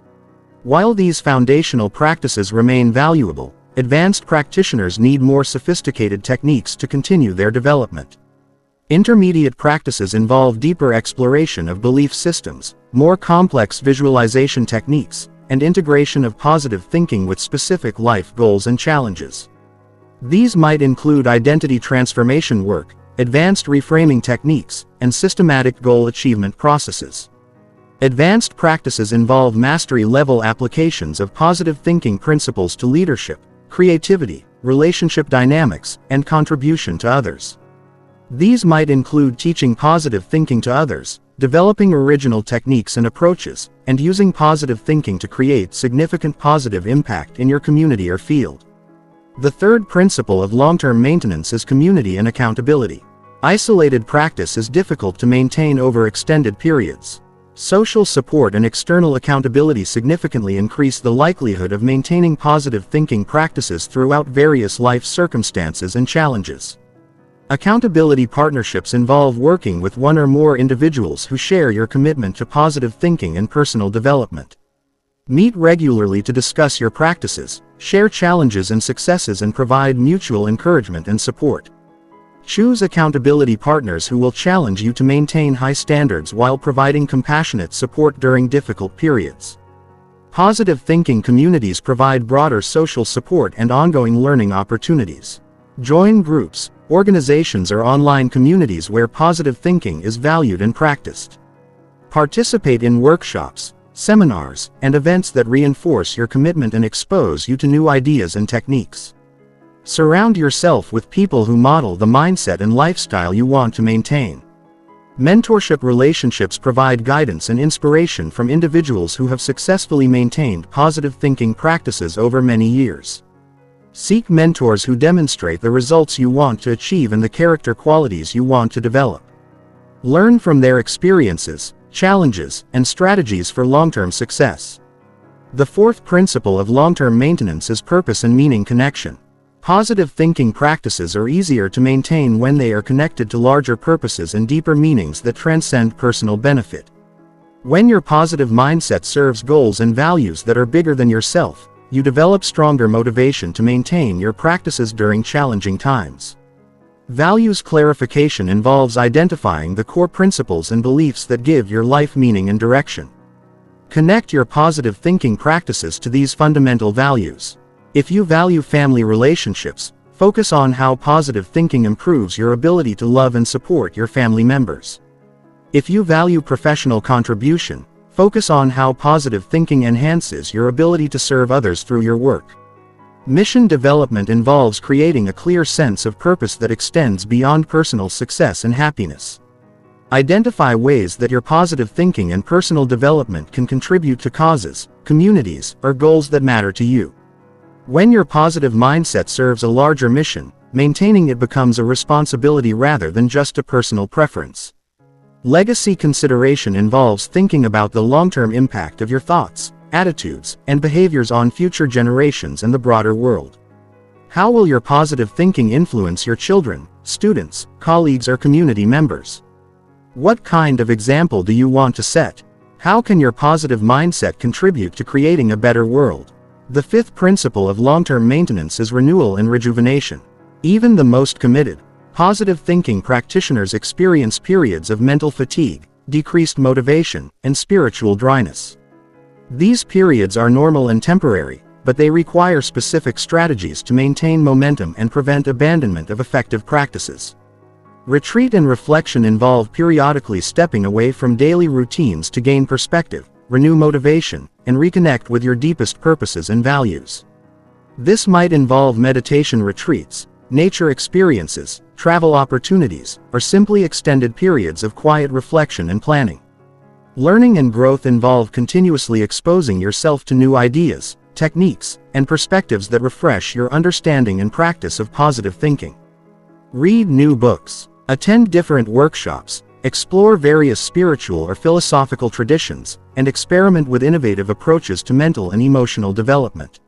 While these foundational practices remain valuable, advanced practitioners need more sophisticated techniques to continue their development. Intermediate practices involve deeper exploration of belief systems, more complex visualization techniques, and integration of positive thinking with specific life goals and challenges. These might include identity transformation work, advanced reframing techniques, and systematic goal achievement processes. Advanced practices involve mastery-level applications of positive thinking principles to leadership, creativity, relationship dynamics, and contribution to others. These might include teaching positive thinking to others, developing original techniques and approaches, and using positive thinking to create significant positive impact in your community or field. The third principle of long-term maintenance is community and accountability. Isolated practice is difficult to maintain over extended periods. Social support and external accountability significantly increase the likelihood of maintaining positive thinking practices throughout various life circumstances and challenges. Accountability partnerships involve working with one or more individuals who share your commitment to positive thinking and personal development. Meet regularly to discuss your practices, share challenges and successes, and provide mutual encouragement and support. Choose accountability partners who will challenge you to maintain high standards while providing compassionate support during difficult periods. Positive thinking communities provide broader social support and ongoing learning opportunities. Join groups, organizations, or online communities where positive thinking is valued and practiced. Participate in workshops, seminars, and events that reinforce your commitment and expose you to new ideas and techniques. Surround yourself with people who model the mindset and lifestyle you want to maintain. Mentorship relationships provide guidance and inspiration from individuals who have successfully maintained positive thinking practices over many years. Seek mentors who demonstrate the results you want to achieve and the character qualities you want to develop. Learn from their experiences, challenges, and strategies for long-term success. The fourth principle of long-term maintenance is purpose and meaning connection. Positive thinking practices are easier to maintain when they are connected to larger purposes and deeper meanings that transcend personal benefit. When your positive mindset serves goals and values that are bigger than yourself, you develop stronger motivation to maintain your practices during challenging times. Values clarification involves identifying the core principles and beliefs that give your life meaning and direction. Connect your positive thinking practices to these fundamental values. If you value family relationships, focus on how positive thinking improves your ability to love and support your family members. If you value professional contribution, focus on how positive thinking enhances your ability to serve others through your work. Mission development involves creating a clear sense of purpose that extends beyond personal success and happiness. Identify ways that your positive thinking and personal development can contribute to causes, communities, or goals that matter to you. When your positive mindset serves a larger mission, maintaining it becomes a responsibility rather than just a personal preference. Legacy consideration involves thinking about the long-term impact of your thoughts, attitudes, and behaviors on future generations and the broader world. How will your positive thinking influence your children, students, colleagues, or community members? What kind of example do you want to set? How can your positive mindset contribute to creating a better world? The fifth principle of long-term maintenance is renewal and rejuvenation. Even the most committed, positive thinking practitioners experience periods of mental fatigue, decreased motivation, and spiritual dryness. These periods are normal and temporary, but they require specific strategies to maintain momentum and prevent abandonment of effective practices. Retreat and reflection involve periodically stepping away from daily routines to gain perspective, renew motivation, and reconnect with your deepest purposes and values. This might involve meditation retreats, nature experiences, travel opportunities, or simply extended periods of quiet reflection and planning. Learning and growth involve continuously exposing yourself to new ideas, techniques, and perspectives that refresh your understanding and practice of positive thinking. Read new books, attend different workshops, explore various spiritual or philosophical traditions, and experiment with innovative approaches to mental and emotional development.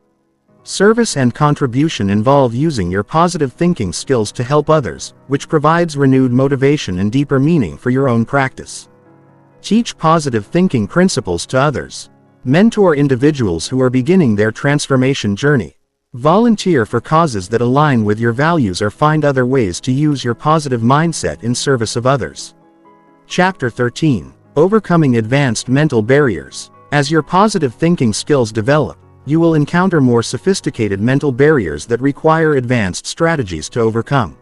Service and contribution involve using your positive thinking skills to help others, which provides renewed motivation and deeper meaning for your own practice. Teach positive thinking principles to others. Mentor individuals who are beginning their transformation journey. Volunteer for causes that align with your values or find other ways to use your positive mindset in service of others. Chapter 13. Overcoming advanced mental barriers. As your positive thinking skills develop, you will encounter more sophisticated mental barriers that require advanced strategies to overcome.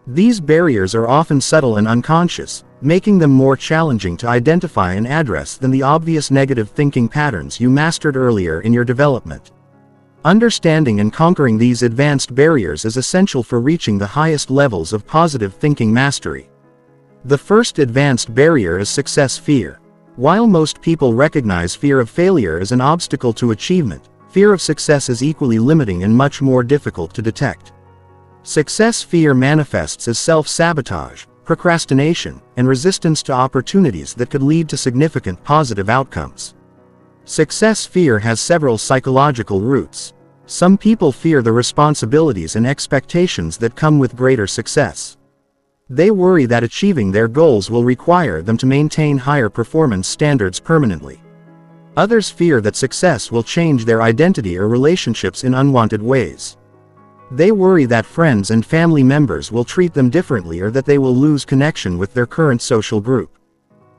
These barriers are often subtle and unconscious, making them more challenging to identify and address than the obvious negative thinking patterns you mastered earlier in your development. Understanding and conquering these advanced barriers is essential for reaching the highest levels of positive thinking mastery. The first advanced barrier is success fear. While most people recognize fear of failure as an obstacle to achievement, fear of success is equally limiting and much more difficult to detect. Success fear manifests as self-sabotage, procrastination, and resistance to opportunities that could lead to significant positive outcomes. Success fear has several psychological roots. Some people fear the responsibilities and expectations that come with greater success. They worry that achieving their goals will require them to maintain higher performance standards permanently. Others fear that success will change their identity or relationships in unwanted ways. They worry that friends and family members will treat them differently or that they will lose connection with their current social group.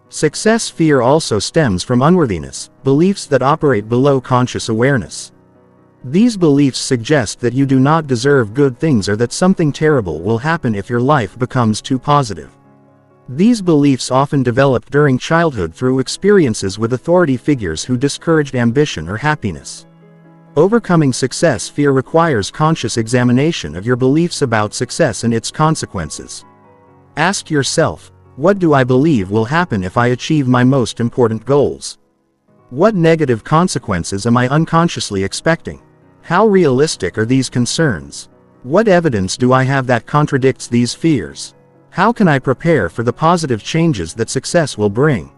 Success fear also stems from unworthiness, beliefs that operate below conscious awareness. These beliefs suggest that you do not deserve good things or that something terrible will happen if your life becomes too positive. These beliefs often developed during childhood through experiences with authority figures who discouraged ambition or happiness. Overcoming success fear requires conscious examination of your beliefs about success and its consequences. Ask yourself, what do I believe will happen if I achieve my most important goals? What negative consequences am I unconsciously expecting? How realistic are these concerns? What evidence do I have that contradicts these fears? How can I prepare for the positive changes that success will bring?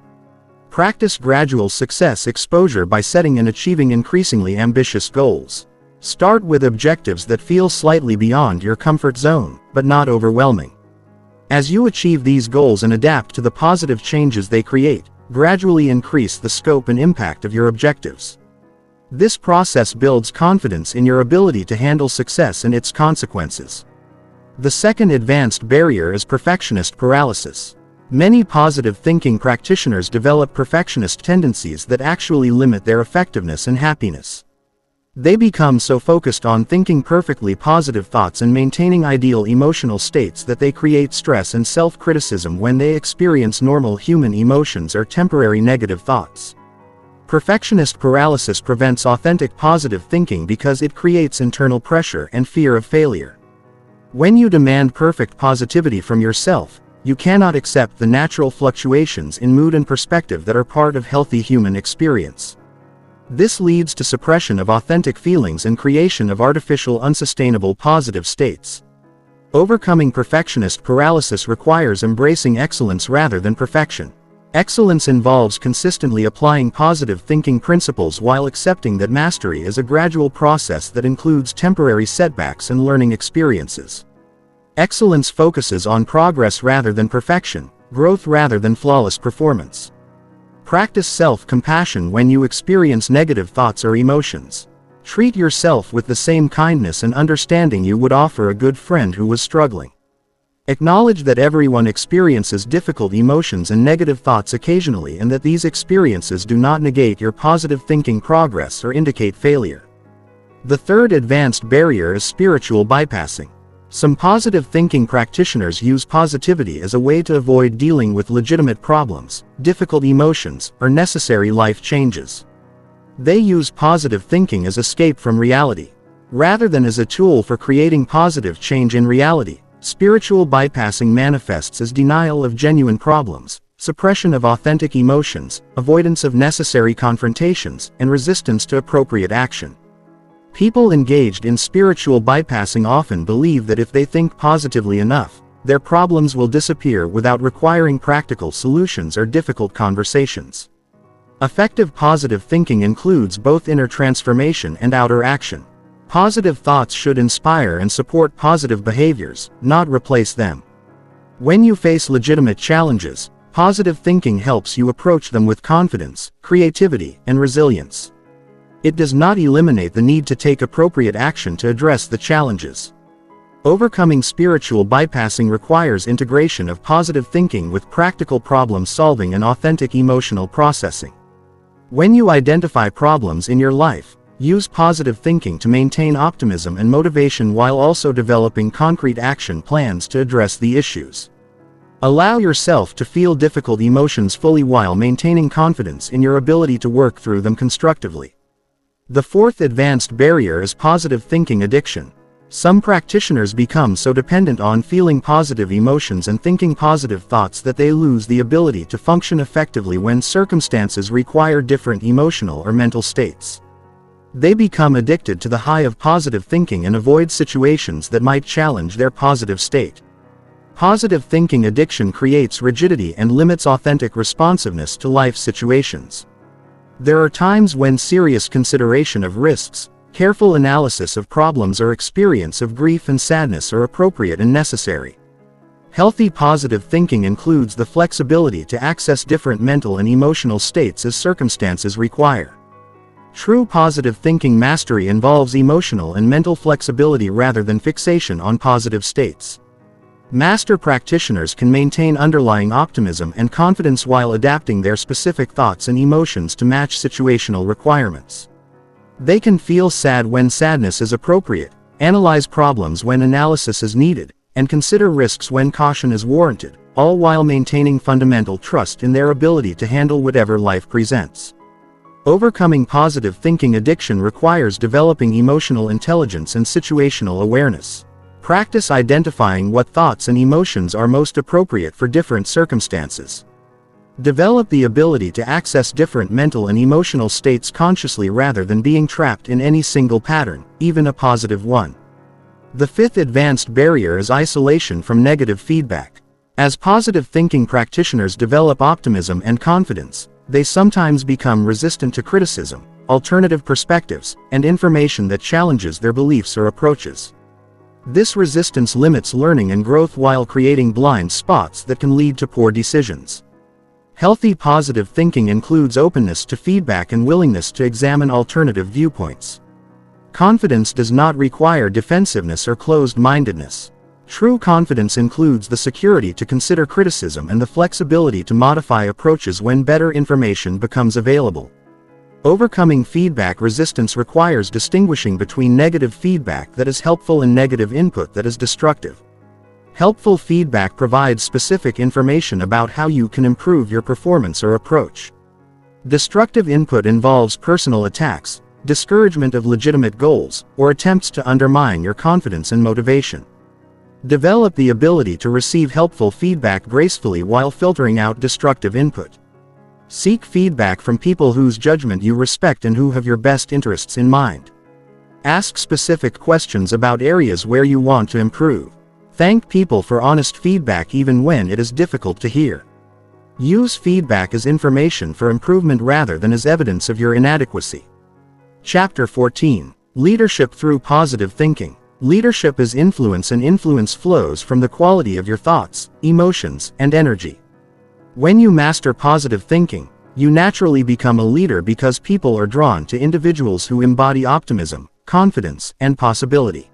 Practice gradual success exposure by setting and achieving increasingly ambitious goals. Start with objectives that feel slightly beyond your comfort zone, but not overwhelming. As you achieve these goals and adapt to the positive changes they create, gradually increase the scope and impact of your objectives. This process builds confidence in your ability to handle success and its consequences. The second advanced barrier is perfectionist paralysis. Many positive thinking practitioners develop perfectionist tendencies that actually limit their effectiveness and happiness. They become so focused on thinking perfectly positive thoughts and maintaining ideal emotional states that they create stress and self-criticism when they experience normal human emotions or temporary negative thoughts. Perfectionist paralysis prevents authentic positive thinking because it creates internal pressure and fear of failure. When you demand perfect positivity from yourself, you cannot accept the natural fluctuations in mood and perspective that are part of healthy human experience. This leads to suppression of authentic feelings and creation of artificial unsustainable positive states. Overcoming perfectionist paralysis requires embracing excellence rather than perfection. Excellence involves consistently applying positive thinking principles while accepting that mastery is a gradual process that includes temporary setbacks and learning experiences. Excellence focuses on progress rather than perfection, growth rather than flawless performance. Practice self-compassion when you experience negative thoughts or emotions. Treat yourself with the same kindness and understanding you would offer a good friend who was struggling. Acknowledge that everyone experiences difficult emotions and negative thoughts occasionally, and that these experiences do not negate your positive thinking progress or indicate failure. The third advanced barrier is spiritual bypassing. Some positive thinking practitioners use positivity as a way to avoid dealing with legitimate problems, difficult emotions, or necessary life changes. They use positive thinking as escape from reality, rather than as a tool for creating positive change in reality. Spiritual bypassing manifests as denial of genuine problems, suppression of authentic emotions, avoidance of necessary confrontations, and resistance to appropriate action. People engaged in spiritual bypassing often believe that if they think positively enough, their problems will disappear without requiring practical solutions or difficult conversations. Effective positive thinking includes both inner transformation and outer action. Positive thoughts should inspire and support positive behaviors, not replace them. When you face legitimate challenges, positive thinking helps you approach them with confidence, creativity, and resilience. It does not eliminate the need to take appropriate action to address the challenges. Overcoming spiritual bypassing requires integration of positive thinking with practical problem solving and authentic emotional processing. When you identify problems in your life, use positive thinking to maintain optimism and motivation while also developing concrete action plans to address the issues. Allow yourself to feel difficult emotions fully while maintaining confidence in your ability to work through them constructively. The fourth advanced barrier is positive thinking addiction. Some practitioners become so dependent on feeling positive emotions and thinking positive thoughts that they lose the ability to function effectively when circumstances require different emotional or mental states. They become addicted to the high of positive thinking and avoid situations that might challenge their positive state. Positive thinking addiction creates rigidity and limits authentic responsiveness to life situations. There are times when serious consideration of risks, careful analysis of problems, or experience of grief and sadness are appropriate and necessary. Healthy positive thinking includes the flexibility to access different mental and emotional states as circumstances require. True positive thinking mastery involves emotional and mental flexibility rather than fixation on positive states. Master practitioners can maintain underlying optimism and confidence while adapting their specific thoughts and emotions to match situational requirements. They can feel sad when sadness is appropriate, analyze problems when analysis is needed, and consider risks when caution is warranted, all while maintaining fundamental trust in their ability to handle whatever life presents. Overcoming positive thinking addiction requires developing emotional intelligence and situational awareness. Practice identifying what thoughts and emotions are most appropriate for different circumstances. Develop the ability to access different mental and emotional states consciously rather than being trapped in any single pattern, even a positive one. The fifth advanced barrier is isolation from negative feedback. As positive thinking practitioners develop optimism and confidence, they sometimes become resistant to criticism, alternative perspectives, and information that challenges their beliefs or approaches. This resistance limits learning and growth while creating blind spots that can lead to poor decisions. Healthy positive thinking includes openness to feedback and willingness to examine alternative viewpoints. Confidence does not require defensiveness or closed-mindedness. True confidence includes the security to consider criticism and the flexibility to modify approaches when better information becomes available. Overcoming feedback resistance requires distinguishing between negative feedback that is helpful and negative input that is destructive. Helpful feedback provides specific information about how you can improve your performance or approach. Destructive input involves personal attacks, discouragement of legitimate goals, or attempts to undermine your confidence and motivation. Develop the ability to receive helpful feedback gracefully while filtering out destructive input. Seek feedback from people whose judgment you respect and who have your best interests in mind. Ask specific questions about areas where you want to improve. Thank people for honest feedback even when it is difficult to hear. Use feedback as information for improvement rather than as evidence of your inadequacy. Chapter 14. Leadership through positive thinking. Leadership is influence, and influence flows from the quality of your thoughts, emotions, and energy. When you master positive thinking, you naturally become a leader because people are drawn to individuals who embody optimism, confidence, and possibility.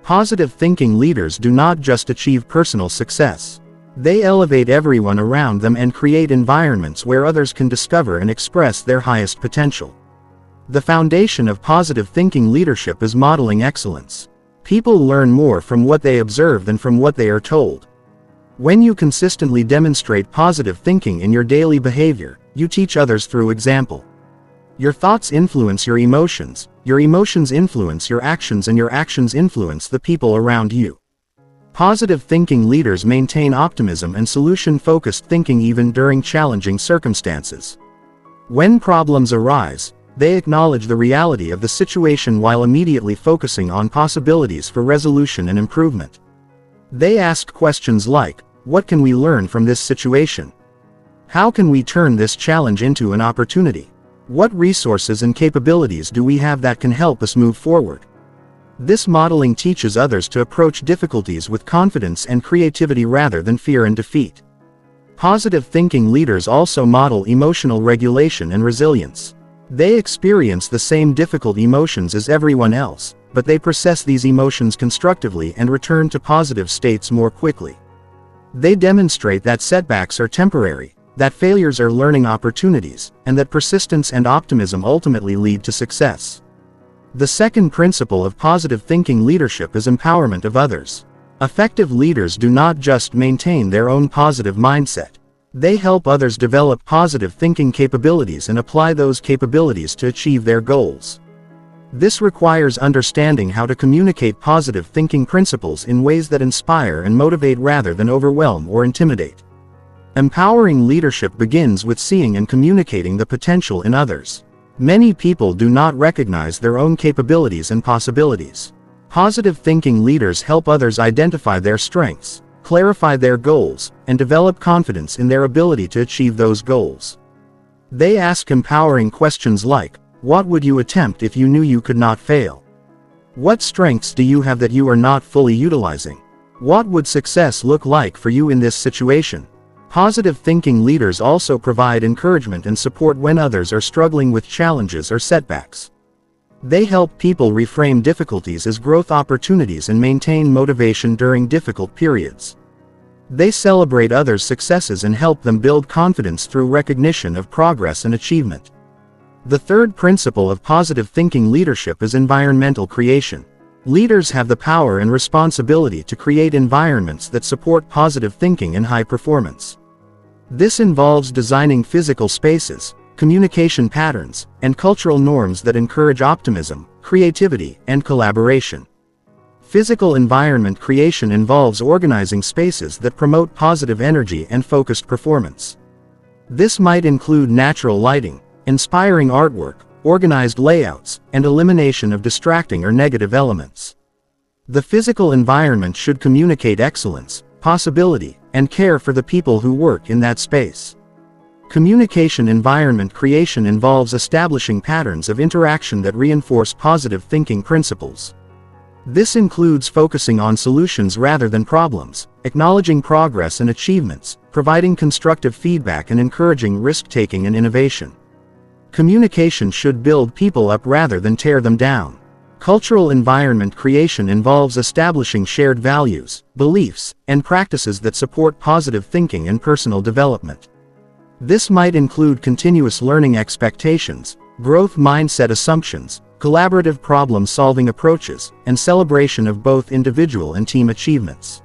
Positive thinking leaders do not just achieve personal success. They elevate everyone around them and create environments where others can discover and express their highest potential. The foundation of positive thinking leadership is modeling excellence. People learn more from what they observe than from what they are told. When you consistently demonstrate positive thinking in your daily behavior, you teach others through example. Your thoughts influence your emotions influence your actions, and your actions influence the people around you. Positive thinking leaders maintain optimism and solution-focused thinking even during challenging circumstances. When problems arise, they acknowledge the reality of the situation while immediately focusing on possibilities for resolution and improvement. They ask questions like, what can we learn from this situation? How can we turn this challenge into an opportunity? What resources and capabilities do we have that can help us move forward? This modeling teaches others to approach difficulties with confidence and creativity rather than fear and defeat. Positive thinking leaders also model emotional regulation and resilience. They experience the same difficult emotions as everyone else, but they process these emotions constructively and return to positive states more quickly. They demonstrate that setbacks are temporary, that failures are learning opportunities, and that persistence and optimism ultimately lead to success. The second principle of positive thinking leadership is empowerment of others. Effective leaders do not just maintain their own positive mindset. They help others develop positive thinking capabilities and apply those capabilities to achieve their goals. This requires understanding how to communicate positive thinking principles in ways that inspire and motivate rather than overwhelm or intimidate. Empowering leadership begins with seeing and communicating the potential in others. Many people do not recognize their own capabilities and possibilities. Positive thinking leaders help others identify their strengths, clarify their goals, and develop confidence in their ability to achieve those goals. They ask empowering questions like, what would you attempt if you knew you could not fail? What strengths do you have that you are not fully utilizing? What would success look like for you in this situation? Positive thinking leaders also provide encouragement and support when others are struggling with challenges or setbacks. They help people reframe difficulties as growth opportunities and maintain motivation during difficult periods. They celebrate others' successes and help them build confidence through recognition of progress and achievement. The third principle of positive thinking leadership is environmental creation. Leaders have the power and responsibility to create environments that support positive thinking and high performance. This involves designing physical spaces, communication patterns, and cultural norms that encourage optimism, creativity, and collaboration. Physical environment creation involves organizing spaces that promote positive energy and focused performance. This might include natural lighting, inspiring artwork, organized layouts, and elimination of distracting or negative elements. The physical environment should communicate excellence, possibility, and care for the people who work in that space. Communication environment creation involves establishing patterns of interaction that reinforce positive thinking principles. This includes focusing on solutions rather than problems, acknowledging progress and achievements, providing constructive feedback, and encouraging risk-taking and innovation. Communication should build people up rather than tear them down. Cultural environment creation involves establishing shared values, beliefs, and practices that support positive thinking and personal development. This might include continuous learning expectations, growth mindset assumptions, collaborative problem-solving approaches, and celebration of both individual and team achievements.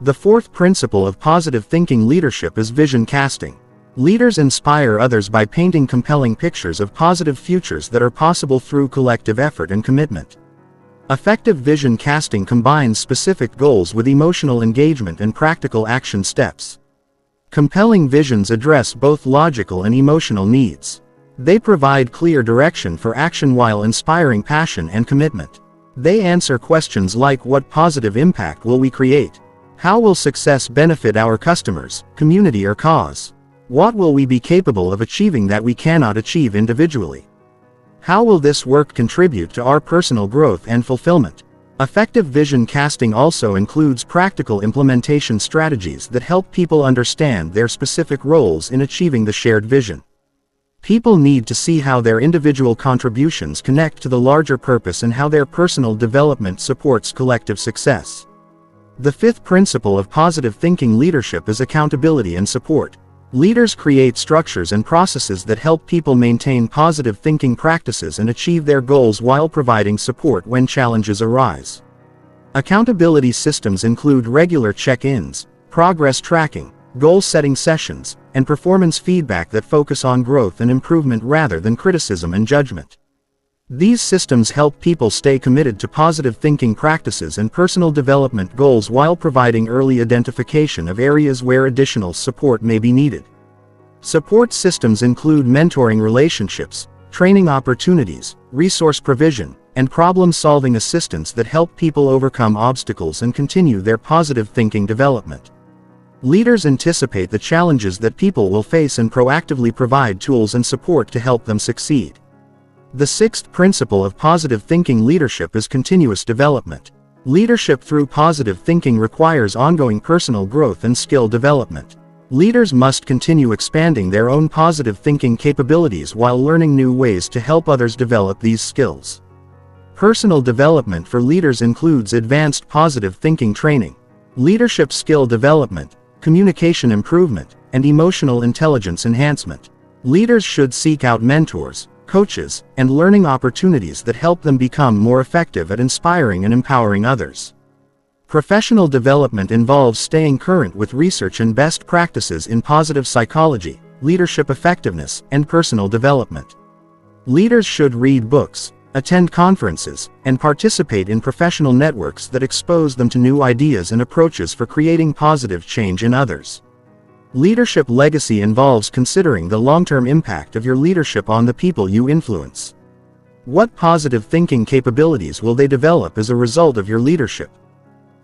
The fourth principle of positive thinking leadership is vision casting. Leaders inspire others by painting compelling pictures of positive futures that are possible through collective effort and commitment. Effective vision casting combines specific goals with emotional engagement and practical action steps. Compelling visions address both logical and emotional needs. They provide clear direction for action while inspiring passion and commitment. They answer questions like: what positive impact will we create? How will success benefit our customers, community, or cause? What will we be capable of achieving that we cannot achieve individually? How will this work contribute to our personal growth and fulfillment? Effective vision casting also includes practical implementation strategies that help people understand their specific roles in achieving the shared vision. People need to see how their individual contributions connect to the larger purpose and how their personal development supports collective success. The fifth principle of positive thinking leadership is accountability and support. Leaders create structures and processes that help people maintain positive thinking practices and achieve their goals while providing support when challenges arise. Accountability systems include regular check-ins, progress tracking, goal-setting sessions, and performance feedback that focus on growth and improvement rather than criticism and judgment. These systems help people stay committed to positive thinking practices and personal development goals while providing early identification of areas where additional support may be needed. Support systems include mentoring relationships, training opportunities, resource provision, and problem-solving assistance that help people overcome obstacles and continue their positive thinking development. Leaders anticipate the challenges that people will face and proactively provide tools and support to help them succeed. The sixth principle of positive thinking leadership is continuous development. Leadership through positive thinking requires ongoing personal growth and skill development. Leaders must continue expanding their own positive thinking capabilities while learning new ways to help others develop these skills. Personal development for leaders includes advanced positive thinking training, leadership skill development, communication improvement, and emotional intelligence enhancement. Leaders should seek out mentors, coaches, and learning opportunities that help them become more effective at inspiring and empowering others. Professional development involves staying current with research and best practices in positive psychology, leadership effectiveness, and personal development. Leaders should read books, attend conferences, and participate in professional networks that expose them to new ideas and approaches for creating positive change in others. Leadership legacy involves considering the long-term impact of your leadership on the people you influence. What positive thinking capabilities will they develop as a result of your leadership?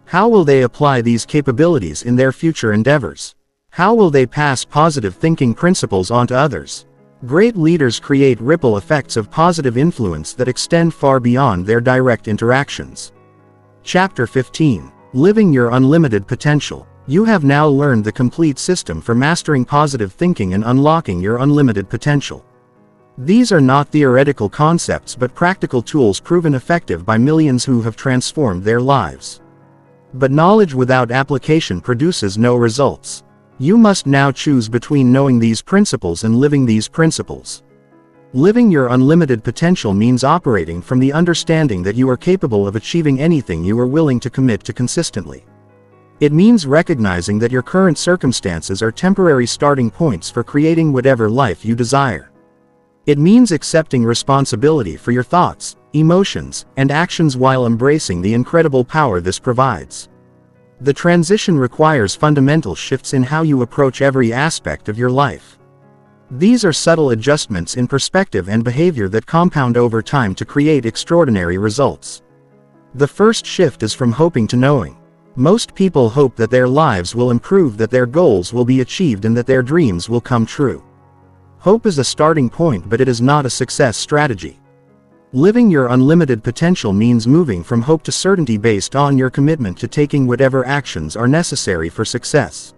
How will they apply these capabilities in their future endeavors? How will they pass positive thinking principles on to others? Great leaders create ripple effects of positive influence that extend far beyond their direct interactions. Chapter 15. Living Your Unlimited Potential. You have now learned the complete system for mastering positive thinking and unlocking your unlimited potential. These are not theoretical concepts but practical tools proven effective by millions who have transformed their lives. But knowledge without application produces no results. You must now choose between knowing these principles and living these principles. Living your unlimited potential means operating from the understanding that you are capable of achieving anything you are willing to commit to consistently. It means recognizing that your current circumstances are temporary starting points for creating whatever life you desire. It means accepting responsibility for your thoughts, emotions, and actions while embracing the incredible power this provides. The transition requires fundamental shifts in how you approach every aspect of your life. These are subtle adjustments in perspective and behavior that compound over time to create extraordinary results. The first shift is from hoping to knowing. Most people hope that their lives will improve, that their goals will be achieved, and that their dreams will come true. Hope is a starting point, but it is not a success strategy. Living your unlimited potential means moving from hope to certainty based on your commitment to taking whatever actions are necessary for success.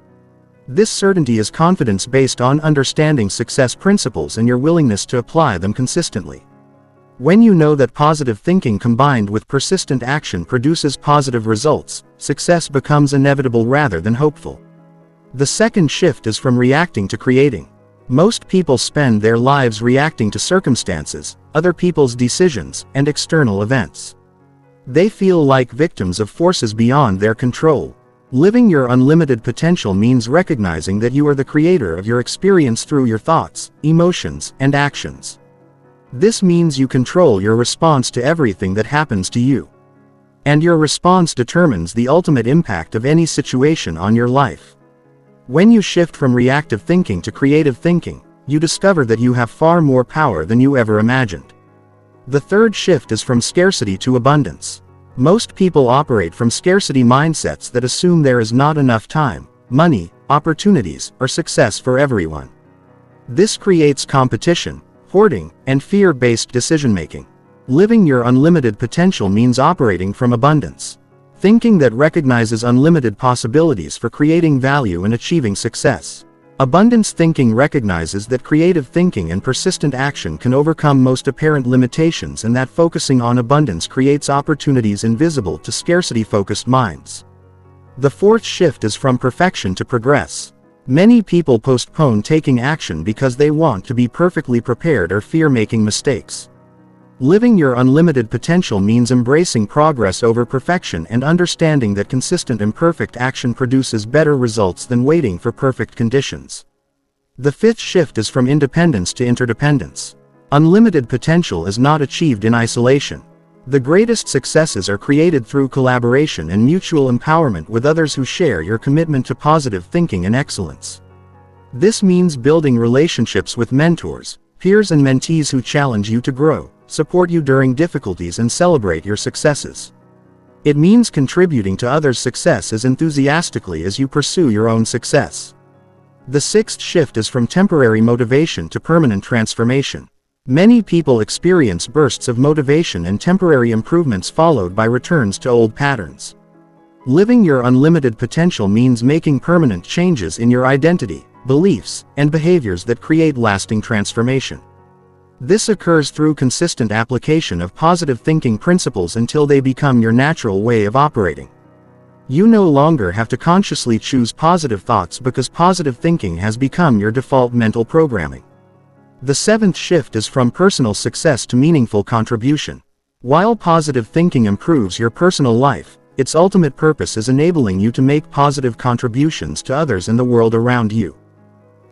This certainty is confidence based on understanding success principles and your willingness to apply them consistently. When you know that positive thinking combined with persistent action produces positive results, success becomes inevitable rather than hopeful. The second shift is from reacting to creating. Most people spend their lives reacting to circumstances, other people's decisions, and external events. They feel like victims of forces beyond their control. Living your unlimited potential means recognizing that you are the creator of your experience through your thoughts, emotions, and actions. This means you control your response to everything that happens to you. And your response determines the ultimate impact of any situation on your life. When you shift from reactive thinking to creative thinking, you discover that you have far more power than you ever imagined. The third shift is from scarcity to abundance. Most people operate from scarcity mindsets that assume there is not enough time, money, opportunities, or success for everyone. This creates competition, hoarding, and fear-based decision-making. Living your unlimited potential means operating from abundance. Thinking that recognizes unlimited possibilities for creating value and achieving success. Abundance thinking recognizes that creative thinking and persistent action can overcome most apparent limitations and that focusing on abundance creates opportunities invisible to scarcity-focused minds. The fourth shift is from perfection to progress. Many people postpone taking action because they want to be perfectly prepared or fear making mistakes. Living your unlimited potential means embracing progress over perfection and understanding that consistent imperfect action produces better results than waiting for perfect conditions. The fifth shift is from independence to interdependence. Unlimited potential is not achieved in isolation. The greatest successes are created through collaboration and mutual empowerment with others who share your commitment to positive thinking and excellence. This means building relationships with mentors, peers and mentees who challenge you to grow, support you during difficulties and celebrate your successes. It means contributing to others' success as enthusiastically as you pursue your own success. The sixth shift is from temporary motivation to permanent transformation. Many people experience bursts of motivation and temporary improvements followed by returns to old patterns. Living your unlimited potential means making permanent changes in your identity, beliefs, and behaviors that create lasting transformation. This occurs through consistent application of positive thinking principles until they become your natural way of operating. You no longer have to consciously choose positive thoughts because positive thinking has become your default mental programming. The seventh shift is from personal success to meaningful contribution. While positive thinking improves your personal life, its ultimate purpose is enabling you to make positive contributions to others in the world around you.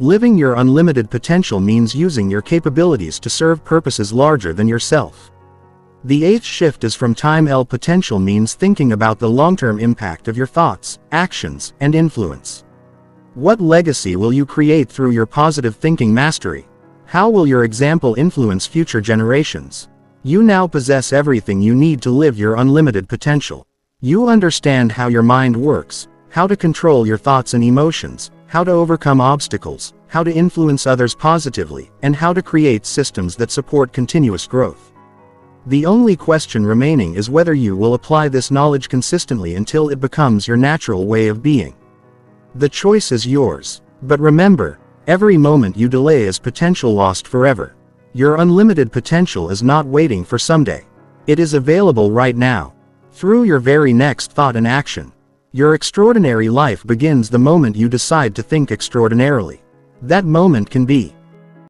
Living your unlimited potential means using your capabilities to serve purposes larger than yourself. The eighth shift is from time-L potential means thinking about the long-term impact of your thoughts, actions, and influence. What legacy will you create through your positive thinking mastery? How will your example influence future generations? You now possess everything you need to live your unlimited potential. You understand how your mind works, how to control your thoughts and emotions, how to overcome obstacles, how to influence others positively, and how to create systems that support continuous growth. The only question remaining is whether you will apply this knowledge consistently until it becomes your natural way of being. The choice is yours. But remember, every moment you delay is potential lost forever. Your unlimited potential is not waiting for someday. It is available right now. Through your very next thought and action. Your extraordinary life begins the moment you decide to think extraordinarily. That moment can be